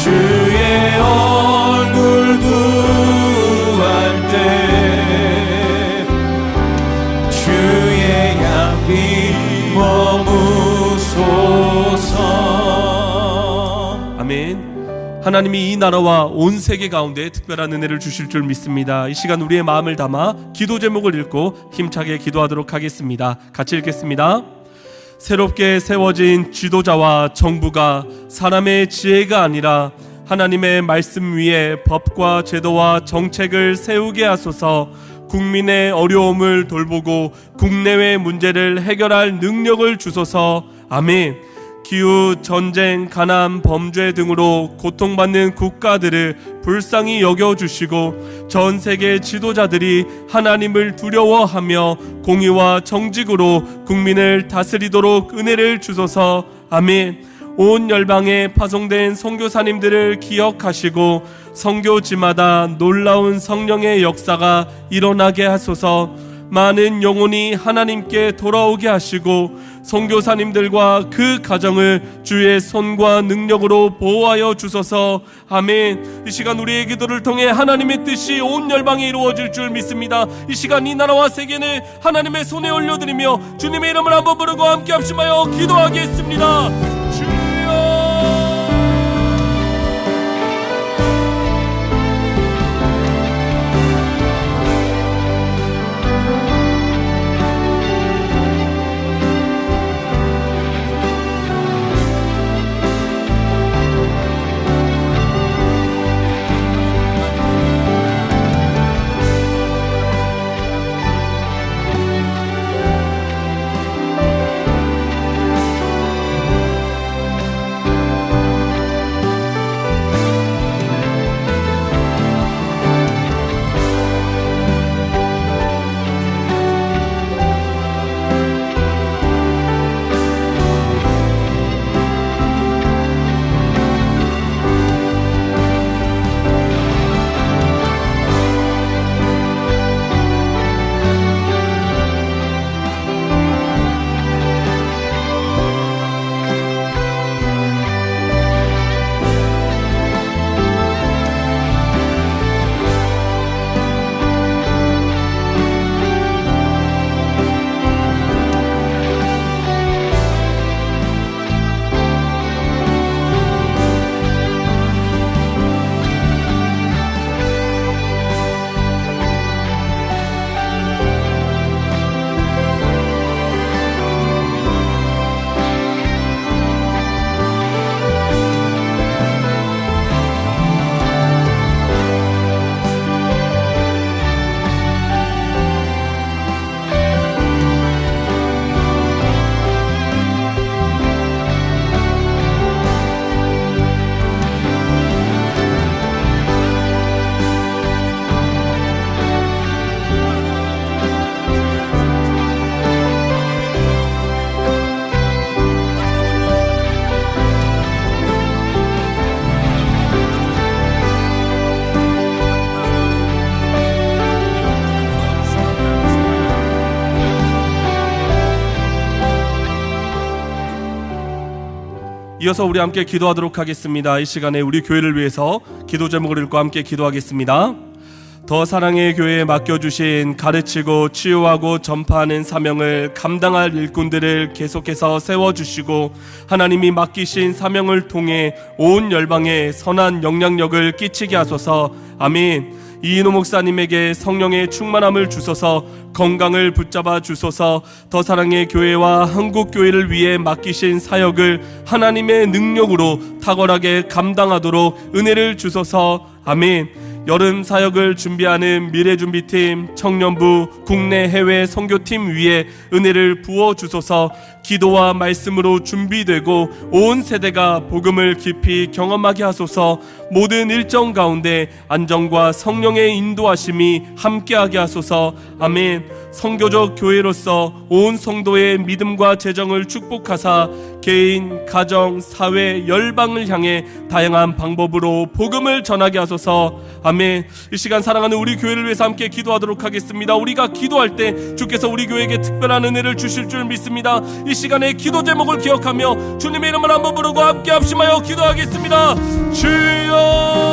주의 얼굴 구할 때 주의 향기 머무소서. 아멘. 하나님이 이 나라와 온 세계 가운데 특별한 은혜를 주실 줄 믿습니다. 이 시간 우리의 마음을 담아 기도 제목을 읽고 힘차게 기도하도록 하겠습니다. 같이 읽겠습니다. 새롭게 세워진 지도자와 정부가 사람의 지혜가 아니라 하나님의 말씀 위에 법과 제도와 정책을 세우게 하소서. 국민의 어려움을 돌보고 국내외 문제를 해결할 능력을 주소서. 아멘. 기후, 전쟁, 가난, 범죄 등으로 고통받는 국가들을 불쌍히 여겨주시고 전 세계 지도자들이 하나님을 두려워하며 공의와 정직으로 국민을 다스리도록 은혜를 주소서. 아멘. 온 열방에 파송된 선교사님들을 기억하시고 선교지마다 놀라운 성령의 역사가 일어나게 하소서. 많은 영혼이 하나님께 돌아오게 하시고 선교사님들과 그 가정을 주의 손과 능력으로 보호하여 주소서. 아멘. 이 시간 우리의 기도를 통해 하나님의 뜻이 온 열방에 이루어질 줄 믿습니다. 이 시간 이 나라와 세계는 하나님의 손에 올려드리며 주님의 이름을 한번 부르고 함께 합심하여 기도하겠습니다. 주여. 이어서 우리 함께 기도하도록 하겠습니다. 이 시간에 우리 교회를 위해서 기도 제목을 읽고 함께 기도하겠습니다. 더 사랑의 교회에 맡겨주신 가르치고 치유하고 전파하는 사명을 감당할 일꾼들을 계속해서 세워주시고 하나님이 맡기신 사명을 통해 온 열방에 선한 영향력을 끼치게 하소서. 아멘. 이인호 목사님에게 성령의 충만함을 주소서. 건강을 붙잡아 주소서. 더 사랑의 교회와 한국 교회를 위해 맡기신 사역을 하나님의 능력으로 탁월하게 감당하도록 은혜를 주소서. 아멘. 여름 사역을 준비하는 미래준비팀, 청년부, 국내 해외 선교팀 위에 은혜를 부어 주소서. 기도와 말씀으로 준비되고 온 세대가 복음을 깊이 경험하게 하소서. 모든 일정 가운데 안정과 성령의 인도하심이 함께하게 하소서. 아멘. 선교적 교회로서 온 성도의 믿음과 재정을 축복하사 개인, 가정, 사회, 열방을 향해 다양한 방법으로 복음을 전하게 하소서. 아멘. 이 시간 사랑하는 우리 교회를 위해서 함께 기도하도록 하겠습니다. 우리가 기도할 때 주께서 우리 교회에게 특별한 은혜를 주실 줄 믿습니다. 이 시간에 기도 제목을 기억하며 주님의 이름을 한번 부르고 함께 합심하여 기도하겠습니다. 주여.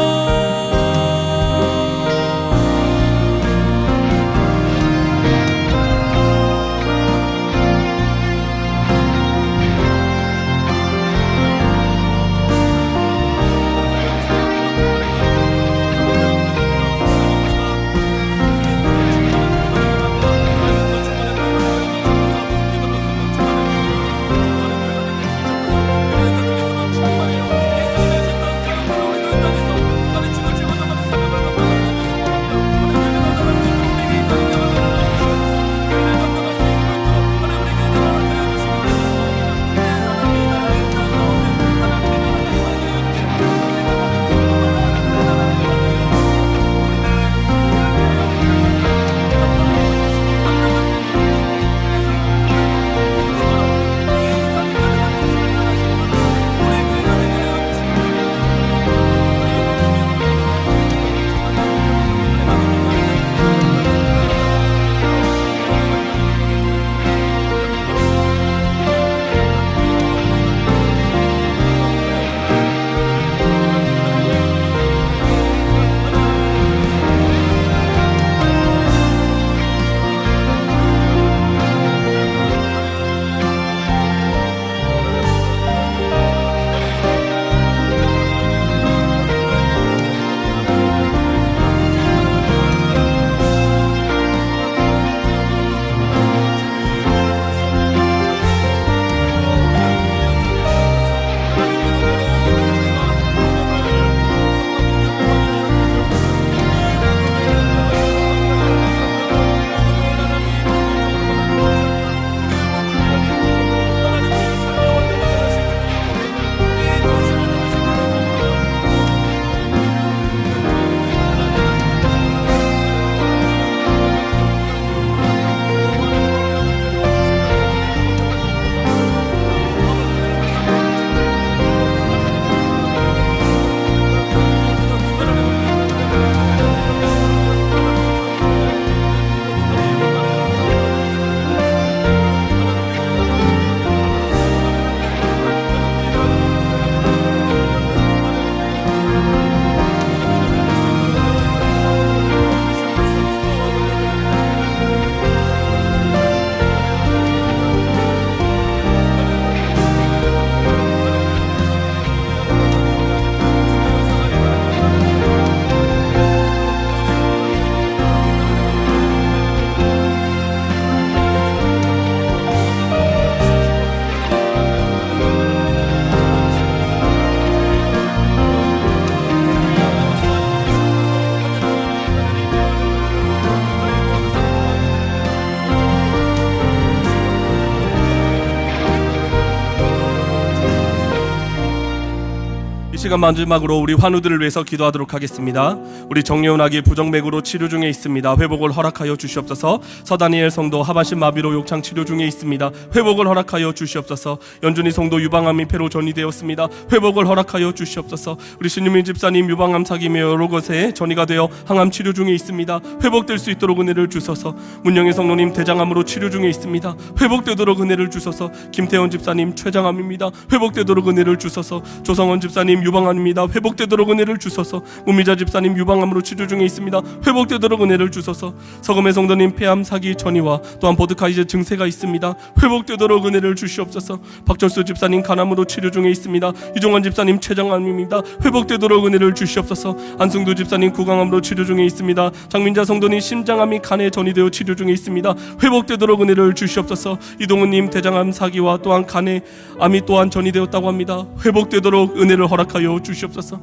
시간 마지막으로 우리 환우들을 위해서 기도하도록 하겠습니다. 우리 정예훈 아기 부정맥으로 치료 중에 있습니다. 회복을 허락하여 주시옵소서. 서다니엘 성도 하반신 마비로 욕창 치료 중에 있습니다. 회복을 허락하여 주시옵소서. 연준이 성도 유방암이 폐로 전이되었습니다. 회복을 허락하여 주시옵소서. 우리 신유민 집사님 유방암 사기며 여러 것에 전이가 되어 항암 치료 중에 있습니다. 회복될 수 있도록 은혜를 주소서. 문영희 성도님 대장암으로 치료 중에 있습니다. 회복되도록 은혜를 주소서. 김태원 집사님 췌장암입니다. 회복되도록 은혜를 주소서. 조성원 집사님 유방암입니다. 회복되도록 은혜를 주소서. 문미자 집사님 유방암으로 치료 중에 있습니다. 회복되도록 은혜를 주소서. 서금의 성도님 폐암 사기 전이와 또한 보드카이제 증세가 있습니다. 회복되도록 은혜를 주시옵소서. 박철수 집사님 간암으로 치료 중에 있습니다. 이종환 집사님 췌장암입니다. 회복되도록 은혜를 주시옵소서. 안승두 집사님 구강암으로 치료 중에 있습니다. 장민자 성도님 심장암이 간에 전이되어 치료 중에 있습니다. 회복되도록 은혜를 주시옵소서. 이동훈님 대장암 사기와 또한 간에 암이 또한 전이되었다고 합니다. 회복되도록 은혜를 허락하여 주시옵소서.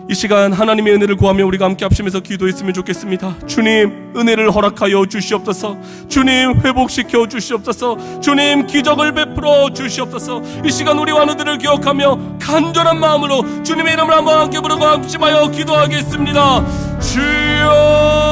이 시간 하나님의 은혜를 구하며 우리가 함께 합심해서 기도했으면 좋겠습니다. 주님 은혜를 허락하여 주시옵소서. 주님 회복시켜 주시옵소서. 주님 기적을 베풀어 주시옵소서. 이 시간 우리 환우들을 기억하며 간절한 마음으로 주님의 이름을 한번 함께 부르고 합심하여 기도하겠습니다. 주여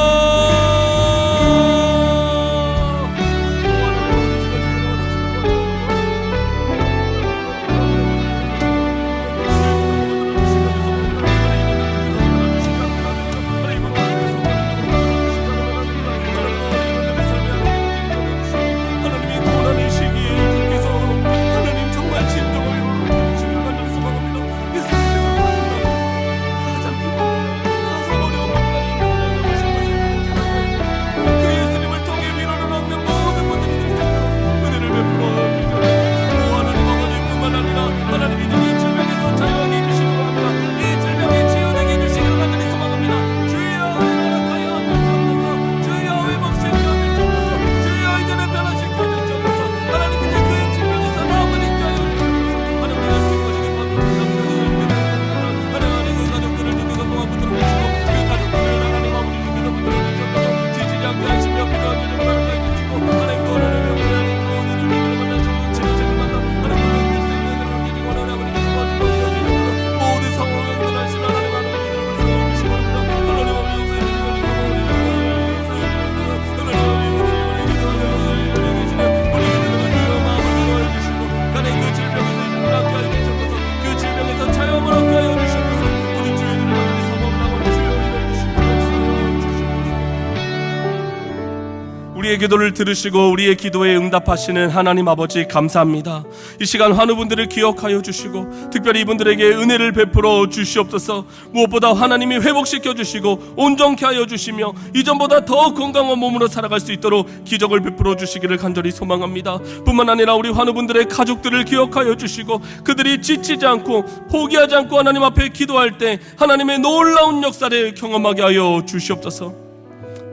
우리의 기도를 들으시고 우리의 기도에 응답하시는 하나님 아버지 감사합니다. 이 시간 환우분들을 기억하여 주시고 특별히 이분들에게 은혜를 베풀어 주시옵소서. 무엇보다 하나님이 회복시켜 주시고 온전케 하여 주시며 이전보다 더 건강한 몸으로 살아갈 수 있도록 기적을 베풀어 주시기를 간절히 소망합니다. 뿐만 아니라 우리 환우분들의 가족들을 기억하여 주시고 그들이 지치지 않고 포기하지 않고 하나님 앞에 기도할 때 하나님의 놀라운 역사를 경험하게 하여 주시옵소서.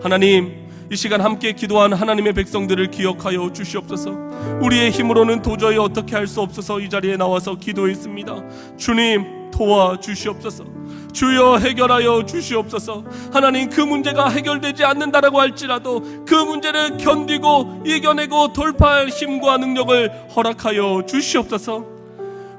하나님 이 시간 함께 기도한 하나님의 백성들을 기억하여 주시옵소서. 우리의 힘으로는 도저히 어떻게 할 수 없어서 이 자리에 나와서 기도했습니다. 주님 도와주시옵소서. 주여 해결하여 주시옵소서. 하나님 그 문제가 해결되지 않는다라고 할지라도 그 문제를 견디고 이겨내고 돌파할 힘과 능력을 허락하여 주시옵소서.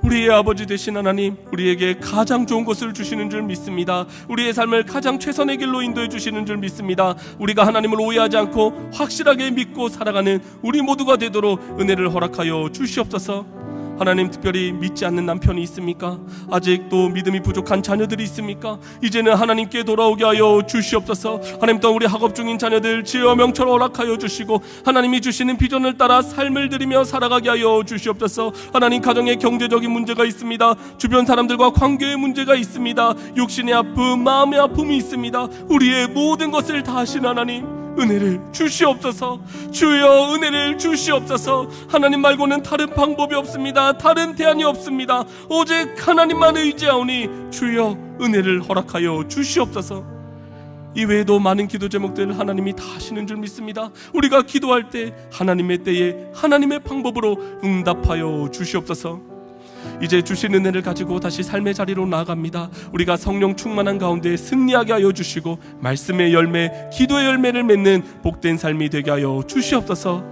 우리의 아버지 되신 하나님, 우리에게 가장 좋은 것을 주시는 줄 믿습니다. 우리의 삶을 가장 최선의 길로 인도해 주시는 줄 믿습니다. 우리가 하나님을 오해하지 않고 확실하게 믿고 살아가는 우리 모두가 되도록 은혜를 허락하여 주시옵소서. 하나님 특별히 믿지 않는 남편이 있습니까? 아직도 믿음이 부족한 자녀들이 있습니까? 이제는 하나님께 돌아오게 하여 주시옵소서. 하나님 또한 우리 학업 중인 자녀들 지혜와 명철을 허락하여 주시고 하나님이 주시는 비전을 따라 삶을 들이며 살아가게 하여 주시옵소서. 하나님 가정에 경제적인 문제가 있습니다. 주변 사람들과 관계의 문제가 있습니다. 육신의 아픔, 마음의 아픔이 있습니다. 우리의 모든 것을 다 하신 하나님 은혜를 주시옵소서. 주여 은혜를 주시옵소서. 하나님 말고는 다른 방법이 없습니다. 다른 대안이 없습니다. 오직 하나님만 의지하오니 주여 은혜를 허락하여 주시옵소서. 이외에도 많은 기도 제목들 하나님이 다 하시는 줄 믿습니다. 우리가 기도할 때 하나님의 때에 하나님의 방법으로 응답하여 주시옵소서. 이제 주신 은혜를 가지고 다시 삶의 자리로 나아갑니다. 우리가 성령 충만한 가운데 승리하게 하여 주시고 말씀의 열매, 기도의 열매를 맺는 복된 삶이 되게 하여 주시옵소서.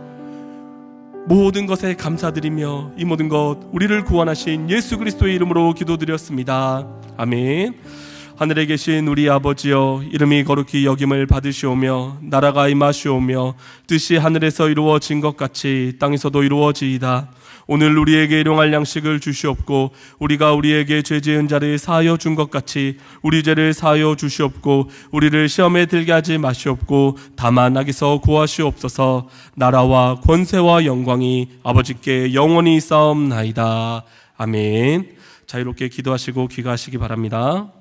모든 것에 감사드리며 이 모든 것 우리를 구원하신 예수 그리스도의 이름으로 기도드렸습니다. 아멘. 하늘에 계신 우리 아버지여, 이름이 거룩히 여김을 받으시오며 나라가 임하시오며 뜻이 하늘에서 이루어진 것 같이 땅에서도 이루어지이다. 오늘 우리에게 일용할 양식을 주시옵고 우리가 우리에게 죄 지은 자를 사하여 준 것 같이 우리 죄를 사하여 주시옵고 우리를 시험에 들게 하지 마시옵고 다만 악에서 구하시옵소서. 나라와 권세와 영광이 아버지께 영원히 있사옵나이다. 아멘. 자유롭게 기도하시고 귀가하시기 바랍니다.